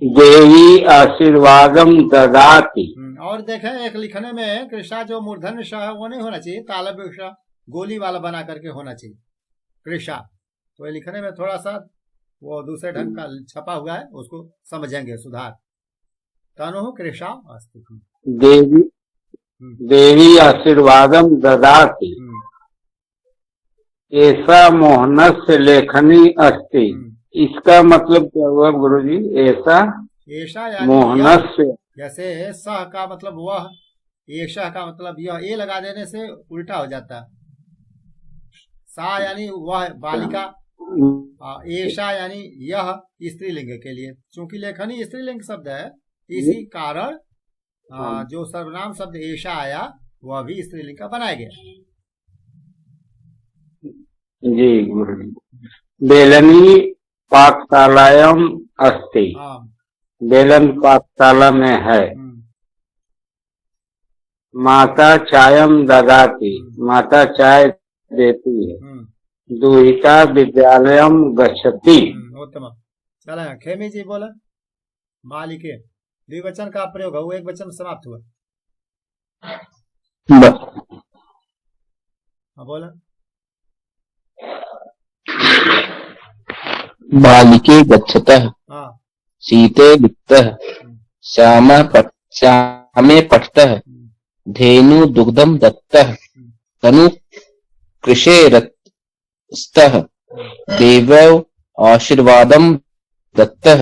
देवी आशीर्वादम ददाति। और देखें एक लिखने में कृषा जो मूर्धन्य श है वो नहीं होना चाहिए, तालब श गोली वाला बना करके होना चाहिए कृषा। तो ये लिखने में थोड़ा सा वो दूसरे ढंग का छपा हुआ है, उसको समझेंगे सुधार। तनु कृषा अस्ति, देवी देवी आशीर्वादम ददाति, ऐसा मोहनस्य लेखनी अस्ति। इसका मतलब क्या हुआ गुरुजी? ऐसा मोहनस्य, जैसे सह का मतलब वह, ऐसा का मतलब यह, ए लगा देने से उल्टा हो जाता है। सा यानी वह बालिका, ऐसा यानी यह स्त्रीलिंग के लिए। चूंकि लेखनी स्त्रीलिंग शब्द है, इसी कारण जो सर्वनाम शब्द ऐसा आया वह भी स्त्रीलिंग का बनाया गया। जी गुरुजी। बेलनी पाकशालायाम अस्ति, बेलन पाकशाला में है। माता चायम ददाति, माता चाय देती है। दुहिता विद्यालयम गच्छति। उत्तम। चला खेमी जी बोला बालिके, द्विवचन का प्रयोग हुआ, एक वचन समाप्त हुआ। हाँ बोला। बालिके गच्छतः हाँ सीते लिप्तः श्यामे पठतः धेनु दुग्धम दत्तः तनु कृषे रतस्तः देवौ आशीर्वादम दत्तः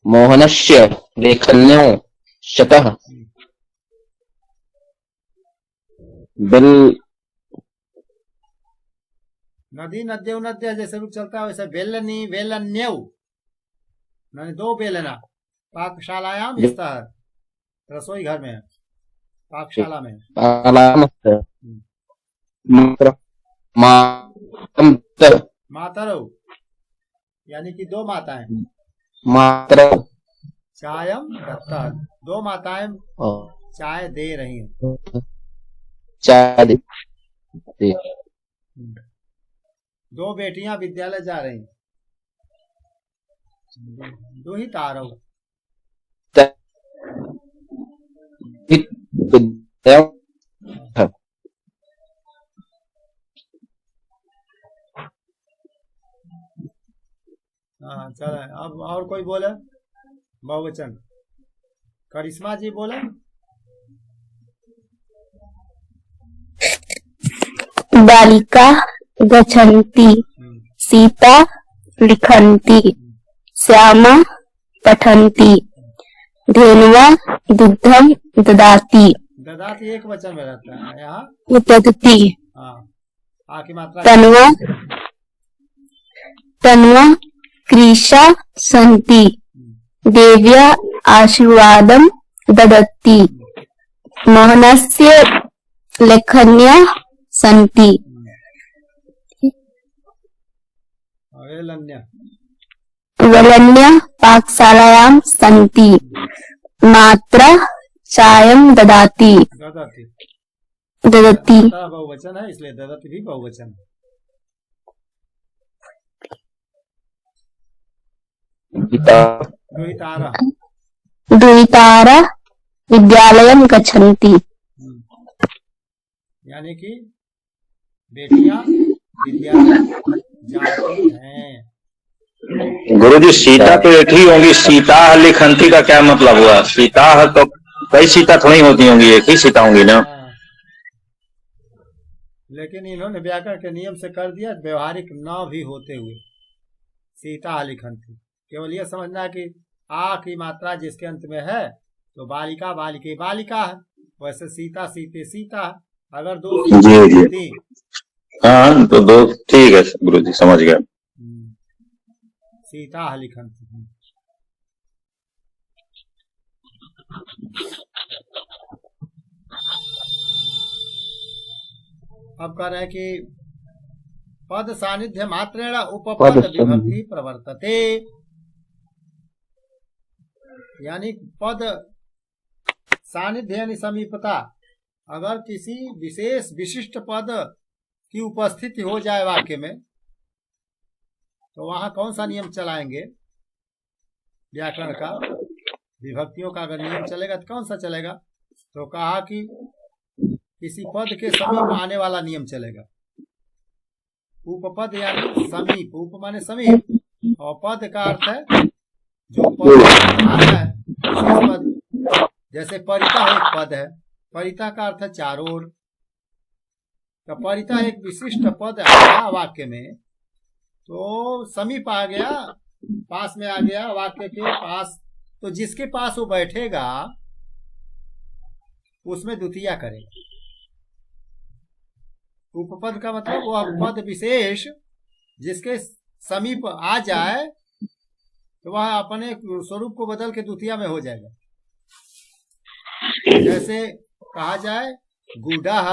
मोहनस्य लेखन्यो शतः बिल। नदी नद्य नद्य जैसे रूप चलता है वैसे बेलनी वेलन्यव मैंने दो बेलना पाकशालायाम स्थित रसोई घर में है, पाकशाला में मातरौ यानी कि दो माताएं चायम दत्तः दो माताएं चाय दे रही हैं। दो बेटियां विद्यालय जा रही हैं। दो ही तारव हाँ चल। अब और कोई बोले बहुवचन। करिश्मा जी बोले। बालिका गच्छन्ति सीता लिखन्ति श्यामा पठन्ति धेनुवा दुग्धम ददाति। ददाति एक वचन में रहता है यहाँ ददति। हाँ आखिरी मात्रा तन्वा कृषा सन्ति देव्या आशीर्वादं ददति मोहनस्य लेखन्या सन्ति। वेलन्या पाकशालायां सन्ति मात्रा चायं ददाति। बहुवचन है इसलिए ददति भी बहुवचन है। दुहितारा विद्यालयं गच्छन्ति यानी कि बेटियां विद्यालय जाती हैं। गुरुजी सीता तो एक ही होंगी, सीता लिखंती का क्या मतलब हुआ? सीता तो कई सीता थोड़ी होती होंगी, एक ही सीता होंगी ना। लेकिन इन्होंने व्याकरण के नियम से कर दिया व्यवहारिक न भी होते हुए सीता लिखंती। केवल यह समझना कि आ की मात्रा जिसके अंत में है तो बालिका बालिके बालिका है, वैसे सीता सीते सीता है। अगर दो जी हाँ तो दो ठीक है गुरुजी समझ गया। सीता लिखंती। अब कह रहे हैं कि पद सानिध्य मात्रेण उपपद विभक्ति प्रवर्तते, यानी पद सानिध्य यानी समीपता। अगर किसी विशेष विशिष्ट पद की उपस्थिति हो जाए वाक्य में तो वहां कौन सा नियम चलाएंगे? व्याकरण का विभक्तियों का अगर नियम चलेगा तो कौन सा चलेगा? तो कहा कि किसी पद के समीप आने वाला नियम चलेगा। उपपद यानी समीप, उप माने समीप और पद का अर्थ है जो पद आता है विशेष पद। जैसे परिता एक पद है, परिता का अर्थ है चारों ओर। तो परिता एक विशिष्ट पद आया वाक्य में तो समीप आ गया, पास में आ गया, वाक्य के पास, तो जिसके पास वो बैठेगा उसमें द्वितीया करेगा। उपपद का मतलब वह पद विशेष जिसके समीप आ जाए तो वह अपने स्वरूप को बदल के द्वितीया में हो जाएगा। जैसे कहा जाए गुडः,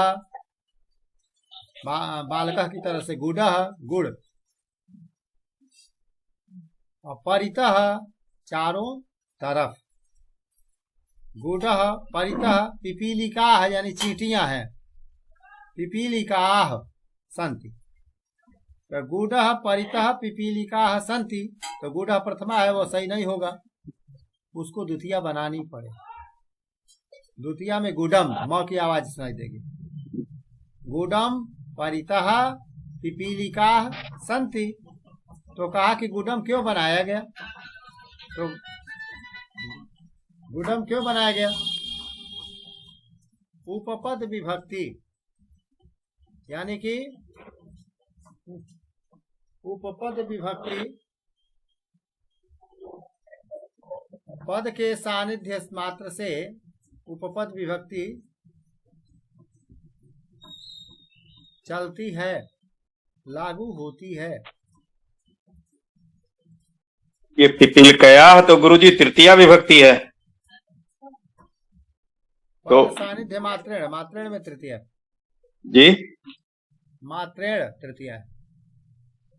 बालकः की तरह से गुडः गुड़, और परितः चारों तरफ। गुडः परितः पिपीलिका है यानी चींटियां हैं, पिपीलिकाः सन्ति। तो गुडः परितः पिपीलिकाः सन्ति, तो गुडः प्रथमा है वो सही नहीं होगा, उसको द्वितीया बनानी पड़े। द्वितीया में गुडम, म की आवाज सुनाई देगी। गुडम परितः पिपीलिका संति। तो कहा कि गुडम क्यों बनाया गया? तो गुडम क्यों बनाया गया? उपपद विभक्ति, यानी कि उपपद विभक्ति पद के सानिध्य मात्र से उपपद विभक्ति चलती है, लागू होती है। ये पिपीलिकायाः तो गुरुजी तृतीया विभक्ति है। तो पद सानिध्य मात्रेण, मात्रेण में तृतीया जी, मात्रेण तृतीया है।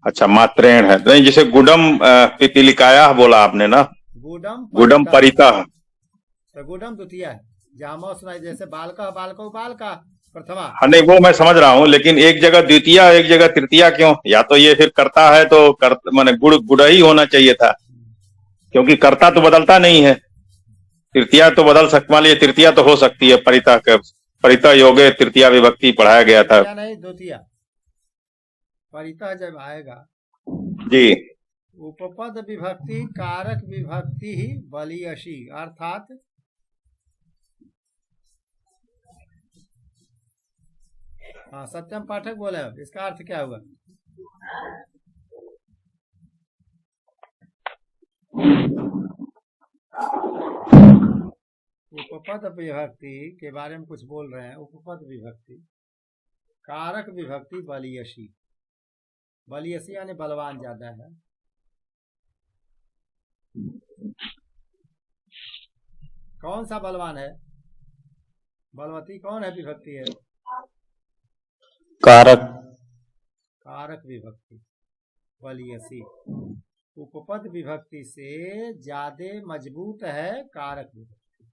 अच्छा मात्रेण है, नहीं जैसे गुडम पिपीलिकायाः बोला आपने ना, गुडम परितः, तो गुडम द्वितीया है। जहाँ सुनाई जैसे बालका बालको बालका प्रथमा। हाँ नहीं वो मैं समझ रहा हूँ, लेकिन एक जगह द्वितीया एक जगह तृतीया क्यों? या तो ये फिर कर्ता है तो माने गुड़ ही होना चाहिए था, क्योंकि कर्ता तो बदलता नहीं है। तृतीया तो बदल सकता, मान लीजिए तृतीया तो हो सकती है, परितः योगे तृतीया विभक्ति पढ़ाया गया था। नहीं द्वितीया, परितः जब आएगा जी, उपपद विभक्ति कारक विभक्ति ही बलियसी, अर्थात हाँ सत्यम पाठक बोले, इसका अर्थ क्या हुआ? उपपद विभक्ति के बारे में कुछ बोल रहे हैं। उपपद विभक्ति कारक विभक्ति बलियसी, बलियसी यानी बलवान ज्यादा है। कौन सा बलवान है? बलवती कौन है? विभक्ति है कारक, कारक विभक्ति बलियसी। उपपद विभक्ति से ज्यादा मजबूत है कारक विभक्ति।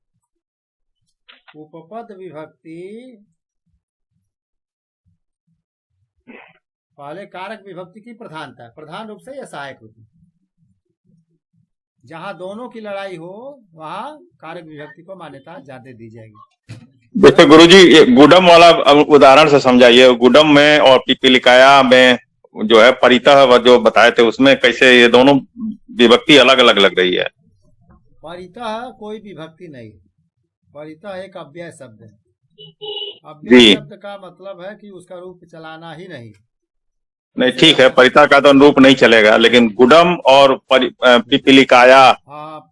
उपपद विभक्ति पहले कारक विभक्ति की प्रधानता है, प्रधान रूप से या सहायक रूप में। जहां दोनों की लड़ाई हो वहां कारक विभक्ति को मान्यता ज्यादा दी जाएगी। जैसे गुरुजी ये गुडम वाला उदाहरण से समझाइए। गुडम में और पिपीलिकाया में जो है परितः जो बताए थे, उसमें कैसे ये दोनों विभक्ति अलग अलग लग रही है? परितः कोई विभक्ति नहीं, परितः एक अव्यय शब्द है। अव्यय शब्द का मतलब है कि उसका रूप चलाना ही नहीं। नहीं ठीक है, परितः का तो रूप नहीं चलेगा, लेकिन गुडम और पिपीलिकाया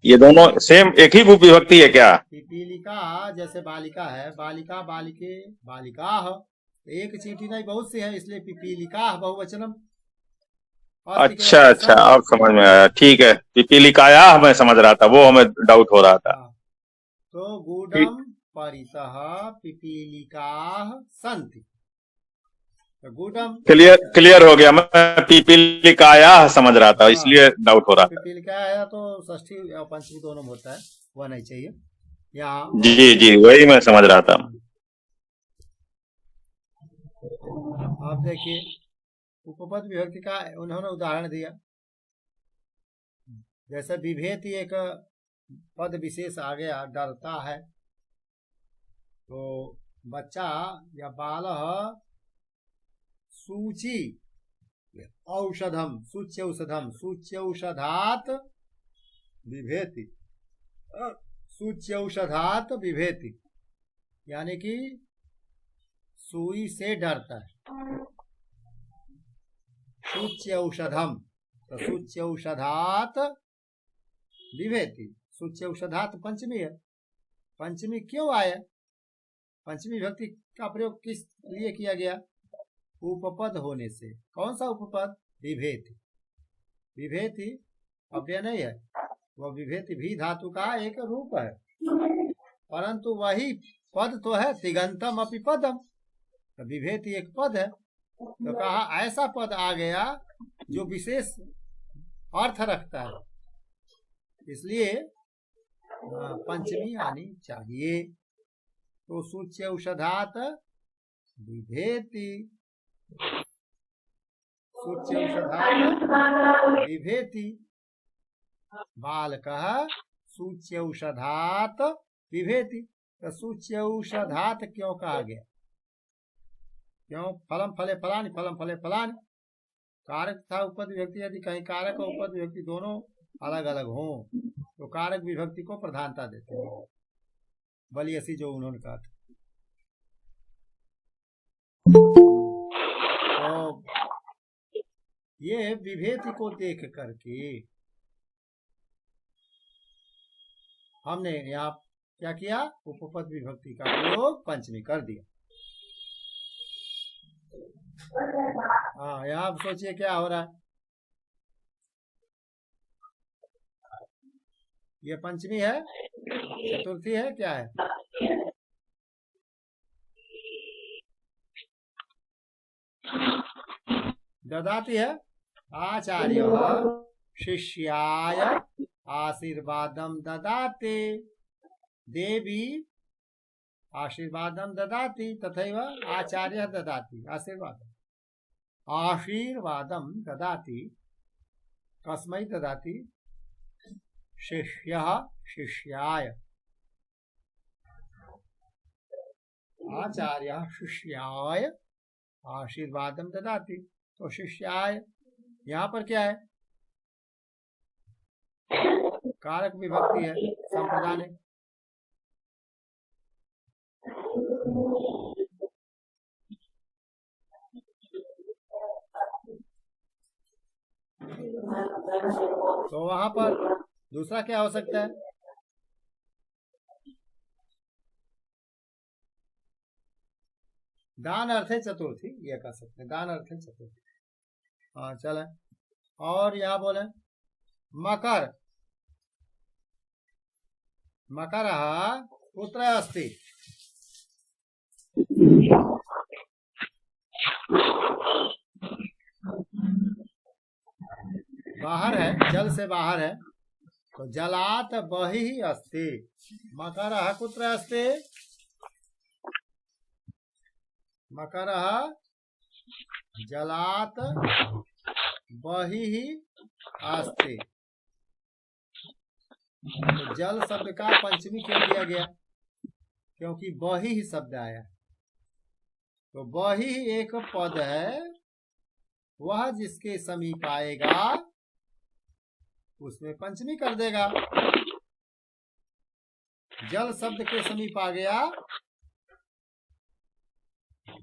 ये दोनों सेम एक ही विभक्ति है क्या? पिपीलिका जैसे बालिका है, बालिका बालिके बालिका, एक चींटी नहीं बहुत सी है, इसलिए पिपीलिका बहुवचनम। अच्छा अच्छा, अब समझ में आया। ठीक है, पिपीलिकाया मैं समझ रहा था, वो हमें डाउट हो रहा था। तो गुडम परितः पिपीलिका संति, तो गुडम क्लियर हो गया। मैं पिपीलिकाया समझ रहा था, इसलिए डाउट हो रहा था। पिपीलिकाया तो षष्ठी और पंचमी दोनों में होता है, वह नहीं चाहिए यहाँ। जी जी, वही मैं समझ रहा था। आप देखिए उपपद विभक्ति का उन्होंने उदाहरण दिया। जैसे विभेति एक पद विशेष आ गया, डरता है, तो बच्चा या बालः सूची औषधम सूच्यौषधम, सूच्यौषधात विभेति, सूच्यौषधात विभेति, यानी कि सुई से डरता है। सूच्यौषधम, तो सूच्यौषधात विभेति, सूच्यौषधात पंचमी है। पंचमी क्यों आया? पंचमी विभक्ति का प्रयोग किस लिए किया गया? उपपद होने से। कौन सा उपपद? विभेति। विभेति अव्यय नहीं है, वह विभेति भी धातु का एक रूप है, परंतु वही पद तो है, तिगंतम अपि पदम, तो विभेति एक पद है। तो कहा ऐसा पद आ गया जो विशेष अर्थ रखता है, इसलिए पंचमी आनी चाहिए। तो सूच्यौषधात विभेति, सूच्यौषधात विभेति, बालकः सूच्यौषधात विभेति। तो सूच्यौषधात क्यों कहा गया? क्यों? फलम फले फलानि, फलम फले फलानि। कारक था उपद विभक्ति, यदि कहीं कारक और उपद विभक्ति दोनों अलग अलग हों तो कारक विभक्ति को प्रधानता देते हैं। बलियसी जो उन्होंने कहा था। तो ये विभेति को देख करके हमने यहाँ क्या किया? उपपद विभक्ति का प्रयोग पंचमी कर दिया। हाँ, यहाँ सोचिए क्या हो रहा है। ये पंचमी है, चतुर्थी है, क्या है? ददाति है। आचार्य शिष्याय आशीर्वादम ददाते, देवी आशीर्वादम ददाति, तथैव आचार्य ददाति आशीर्वादम। आशीर्वादम ददाति कस्मै ददाति? शिष्यः शिष्याय। आचार्य शिष्याय आशीर्वादम ददाति। तो शिष्याय यहाँ पर क्या है? कारक विभक्ति है, संप्रदान है। तो वहां पर दूसरा क्या हो सकता है? दान अर्थे चतुर्थी, ये कह सकते हैं, दान अर्थे चतुर्थी। हाँ चले। और यहाँ बोले मकर, मकर पुत्र अस्ति। बाहर है, जल से बाहर है, तो जलात बहि अस्ति। मकर कुत्र अस्ति? मकर जलात बहि अस्ति। तो जल शब्द का पंचमी क्यों दिया गया? क्योंकि बहि ही शब्द आया। तो बहि एक पद है, वह जिसके समीप आएगा उसमें पंचमी कर देगा। जल शब्द के समीप आ गया,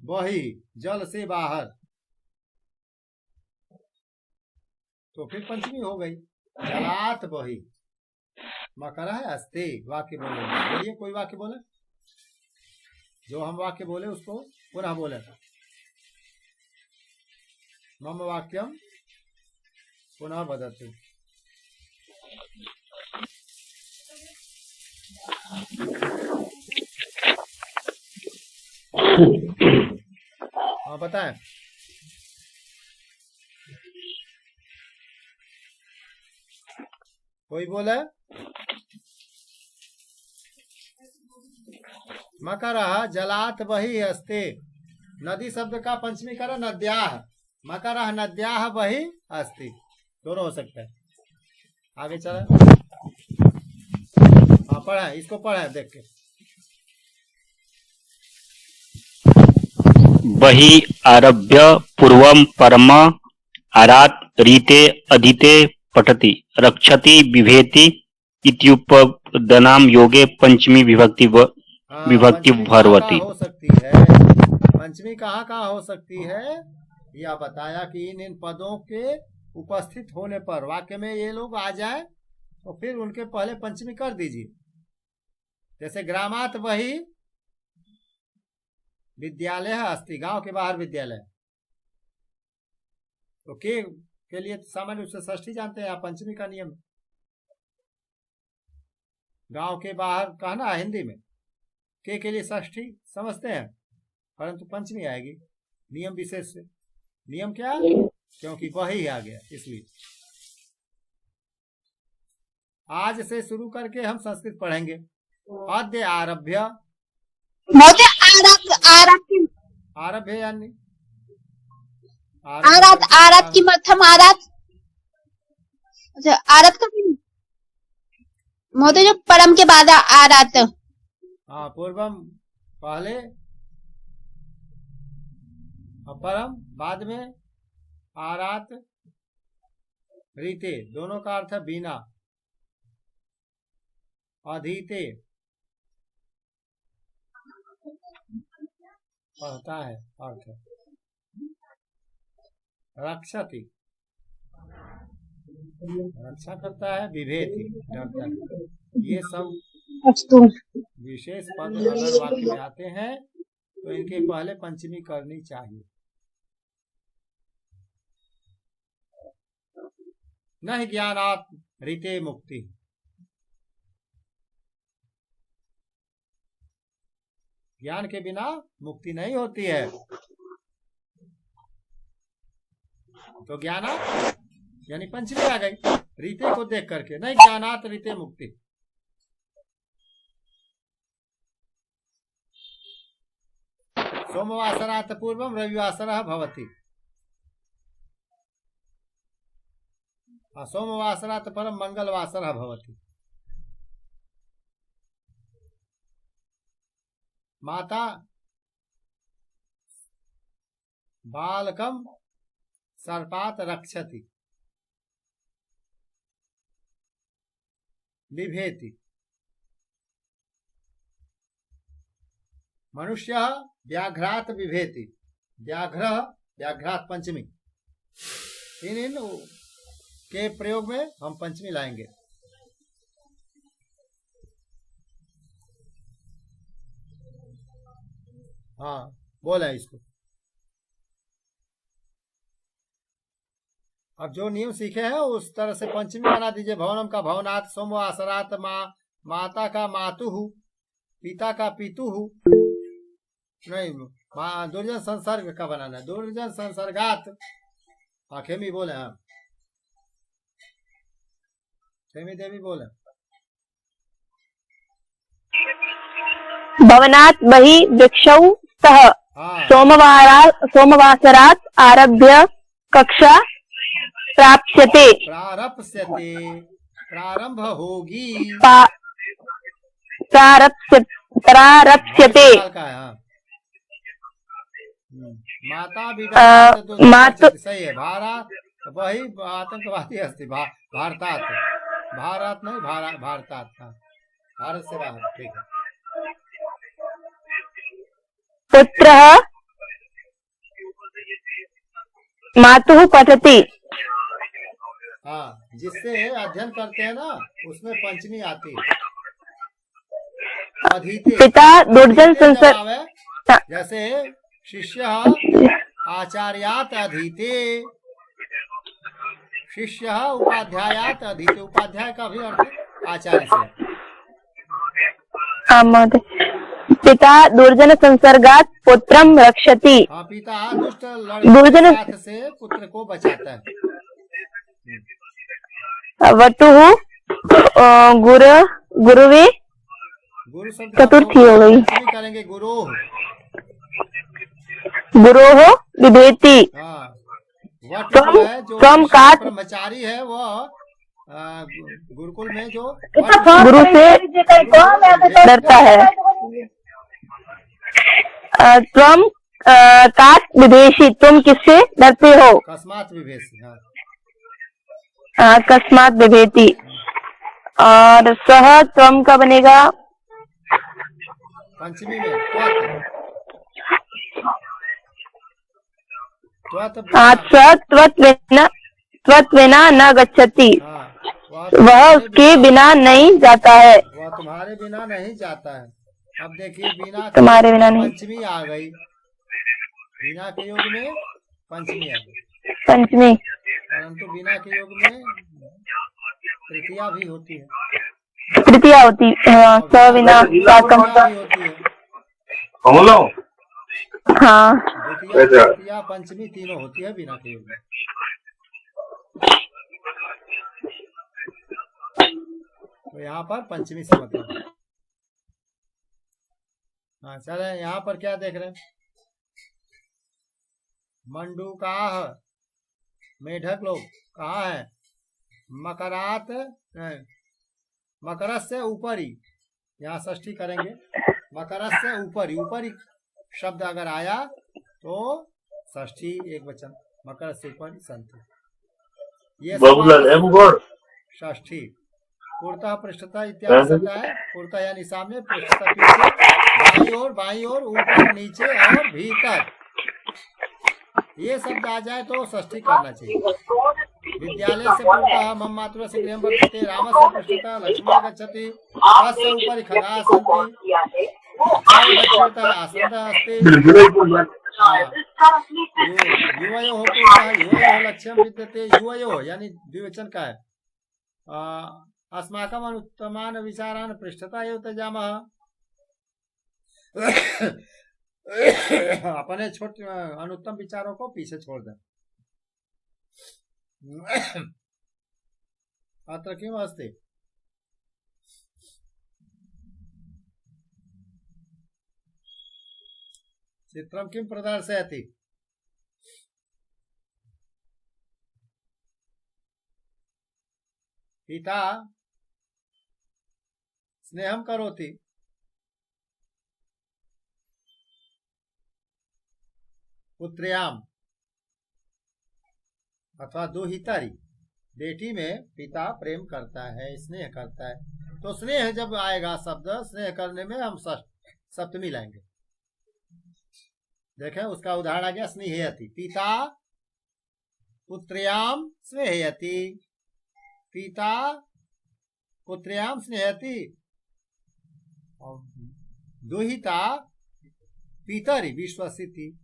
बहि जल से बाहर, तो फिर पंचमी हो गई। जलात बहि मकर है अस्ति। वाक्य बोले, कोई वाक्य बोले, जो हम वाक्य बोले उसको पुनः बोले। मम वाक्यम पुनः वदतु। हाँ बताएं। कोई बोले? मकर जलात बहि अस्ति। नदी शब्द का पंचमी कर नद्याः। मकर नद्याः बहि अस्ति, दोनों हो सकता है। आगे चले। हाँ पढ़ा, इसको पढ़ा देख के। बहि आरभ्य पूर्वम परम आरात रीते अधिते पठति रक्षति बिभेति इत्युपदनाम योगे पंचमी विभक्ति विभक्ति भरवती। हो सकती है पंचमी कहाँ हो सकती है? यह बताया कि इन पदों के उपस्थित होने पर वाक्य में ये लोग आ जाए तो फिर उनके पहले पंचमी कर दीजिए। जैसे ग्रामात बहि विद्यालय अस्ति, गांव के बाहर विद्यालय। तो के लिए सामान्य रूप से षष्ठी जानते हैं, आप पंचमी का नियम। गांव के बाहर कहना हिंदी में, के लिए षष्ठी समझते हैं, परंतु पंचमी आएगी नियम विशेष से। नियम क्या? क्योंकि वही आ गया, इसलिए आज से शुरू करके हम संस्कृत पढ़ेंगे। अद्य आरभ्य, आरभ्य यानी आरात की मध्यम आरात, आरात का मोदी जो परम के बाद आरात। हाँ, पूर्वम पहले और परम बाद में, आरात रीते दोनों का अर्थ है बिना, अधीते पढ़ता है अर्थ, रक्षति रक्षा करता है, विभेति डरता है। ये सब विशेष पद अगर वाक्य में आते हैं तो इनके पहले पंचमी करनी चाहिए। नहीं ज्ञानात रीते मुक्ति, ज्ञान के बिना मुक्ति नहीं होती है। तो ज्ञानात यानी पंचमी आ गई रीते को देख करके, नहीं ज्ञानात रीते मुक्ति। सोमवासरात पूर्वम रविवासरः भवति, सोमवासरात परम मंगलवासरः भवति। माता बालकम सर्पात रक्षति, बिभेति। मनुष्य व्याघ्रात बिभेति, व्याघ्र व्याघ्रात पंचमी। इन के प्रयोग में हम पंचमी लाएंगे। हाँ, बोला इसको। अब जो नियम सीखे हैं उस तरह से पंचमी बना दीजिए। भवनम का भवनात्, सोमवासरात माता का मातुहु, पिता का पितुहु, नहीं दुर्जन संसर्ग का बनाना है, दुर्जन संसर्गात। खेमी बोले, हाँ खेमी देवी बोले। भवनात् बहि वृक्षौ स्तः, सोमवासरात् आरभ्य कक्षा प्राप्स्यते, प्रारप्स्यते प्रारंभ होगी, प्रारप्स्यते। माता बिडा सही है। भारत वही आतंकवादी अस्ति, भारतात, भारत नहीं भारतात था, भारत से बाहर। ठीक है। पुत्रः मातुः पठति, हाँ जिससे अध्ययन करते हैं ना उसमें पंचमी आती है। अधीते पिता दुर्जन संसर्ग, जैसे शिष्य आचार्यात अधीते, शिष्य उपाध्यायात अधीते, उपाध्याय का भी अर्थ आचार्य से। पिता दुर्जन संसर्गात पुत्रम रक्षति, पिता दुष्ट लड़के से पुत्र को बचाता है। वटुः गुरुवे, गुरु शब्द चतुर्थी हो गई, करेंगे गुरु, गुरोः विभेति। वट है जो ब्रह्मचारी है, वह गुरुकुल में जो गुरु से डरता है। त्वम कात विभेषि, तुम किससे डरते हो? अकस्मात विभेषि, अकस्मात विभेति। और सह त्वम का बनेगा पंचमी में त्वत्विना न गच्छति, वह उसके बिना नहीं जाता है, वह तुम्हारे बिना नहीं जाता है। अब देखिए बिना तुम्हारे बिना नहीं, पंचमी आ गई, बिना के योग में पंचमी आ गई, पंचमी। परंतु बिना के योग में तृतीया भी होती है, तृतीया होती है, सविना साकम होती है। हाँ, तृतीया पंचमी तीनों होती है बिना के योग में। तो यहाँ पर पंचमी से मतलब। हाँ चले, यहाँ पर क्या देख रहे हैं? मंडूकाह, मेढक लोग कहाँ है? मकरात, मकर से ऊपर ही, यहाँ षष्ठी करेंगे मकरस्य ऊपरी, ऊपरी शब्द अगर आया तो षष्ठी एक वचन, मकर से ऊपरी संति, ये षष्ठी। पूर्ता पृष्ठता इत्यादि शब्द है। पूर्ता यानी सामने, पृष्ठता पीछे, बाईं ओर, ऊपर, नीचे और भीतर, ये शब्द आ जाए तो षष्ठी करना चाहिए। विद्यालय से पूर्ता मम मातुरः से गृहं वर्तते, रामस्य पृष्ठतः लक्ष्मी गच्छति, तस्य उपरि खगाः सन्ति, दक्षिणतः आसन्दः अस्ति, युवयोः पूर्वः युवयोः लक्ष्यं विद्यते, युवयोः यानी द्विवचन का है। अस्माकम् अनुत्तमान् विचारान् पृष्ठतः एव त्यजामः, अपने छोटे अनुत्तम विचारों को पीछे छोड़ दें। अत्र किम् अस्ति? चित्रं किं प्रदर्शयति? पिता स्नेहं करोति, पुत्र्याम अथवा दुहितरी, बेटी में पिता प्रेम करता है, स्नेह करता है। तो स्नेह जब आएगा शब्द, स्नेह करने में हम सप्तमी लाएंगे। देखें उसका उदाहरण आ गया, स्नेहयति, पिता पुत्र्याम स्नेहयति, पिता पुत्र्याम स्नेहयति, दुहिता पितरि विश्वसिति,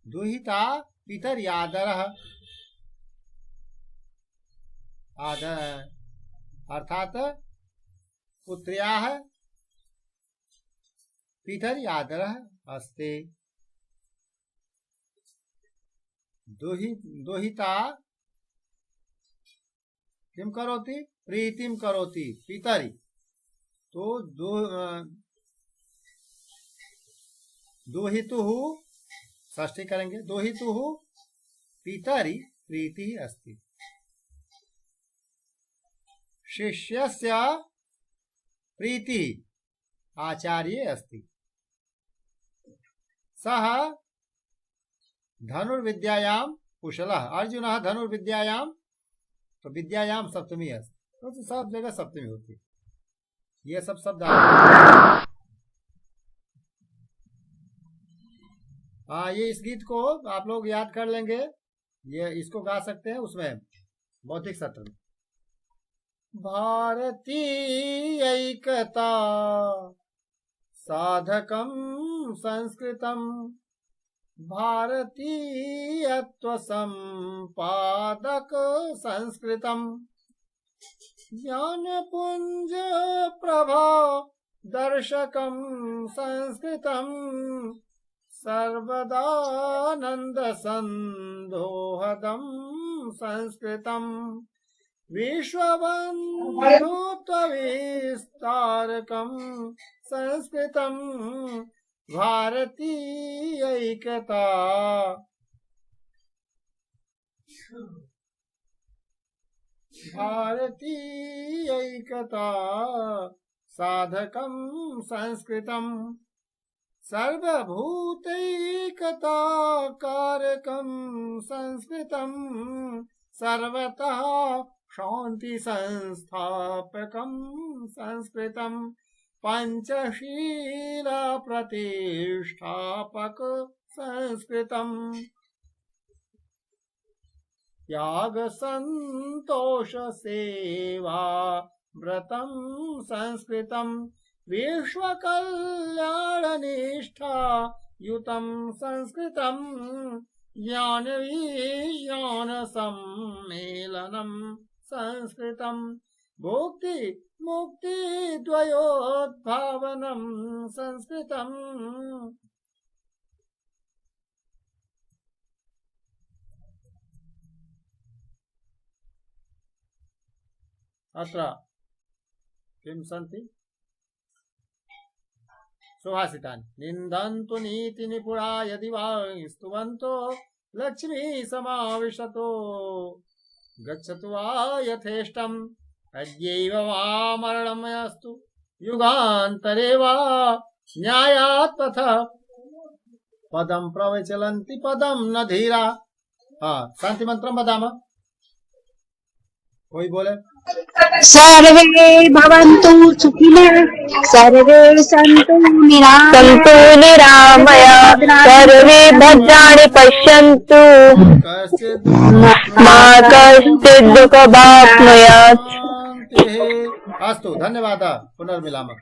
दुहिता पितरि आदरः, आदर अर्थात पुत्र्याः पितरि आदरः अस्ति, दुहिता किं करोति? प्रीतिं करोति, पितरि, तो दुहितुः षष्ठी करेंगे, दुहितुः पितरि प्रीति अस्ति, शिष्यस्य प्रीति आचार्ये अस्ति, सः धनुर्विद्यायां कुशलः, अर्जुनः धनुर्विद्यायां, तो विद्यायां सप्तमी अस्ति, तो सब जगह सप्तमी होती है। ये सब शब्द ये इस गीत को आप लोग याद कर लेंगे, ये इसको गा सकते हैं उसमें बौद्धिक सत्र में। भारतीय ऐकता साधकं संस्कृतं, भारतीयत्व संपादक संस्कृतं, ज्ञानपुंज प्रभा दर्शकं संस्कृतं, सर्वदानंद संदोहदं संस्कृतं, विश्वबन्धुत्वविस्तारकं संस्कृतं, भारतीय ऐकता भारतीय ऐकता साधकं संस्कृतं, सर्वभूतैकता कारकं संस्कृतं, सर्वतः शांति संस्थापकं संस्कृतं, पंचशील प्रतिष्ठापक संस्कृतं, त्याग संतोष सेवा व्रतं संस्कृतं, विश्व कल्याण निष्ठा युतं संस्कृतं, ज्ञान विज्ञान सम्मेलनं संस्कृतं, भुक्ति मुक्ति द्वयोद्भावनं संस्कृतं। अत्र किं सन्ति? सुभाषितानि। निन्दन्तु नीति निपुणा यदि वा स्तुवन्तो लक्ष्मी समाविशतो, गच्छतु वा यथेष्टम् अद्यैव वा मरणमस्तु युगान्तरे वा न्यायात् तथा पदं प्रवचलन्ति पदं न धीरा। हाँ, शांति मंत्रम वदामः। कोई बोले। सर्वे भवन्तु सुखिनः सर्वे सन्तु निरामया सर्वे भद्राणि पश्यन्तु कश्चित् मा कश्चित् दुःखभाग् नुयात्। अस्तु, धन्यवादः। पुनर्मिलामः।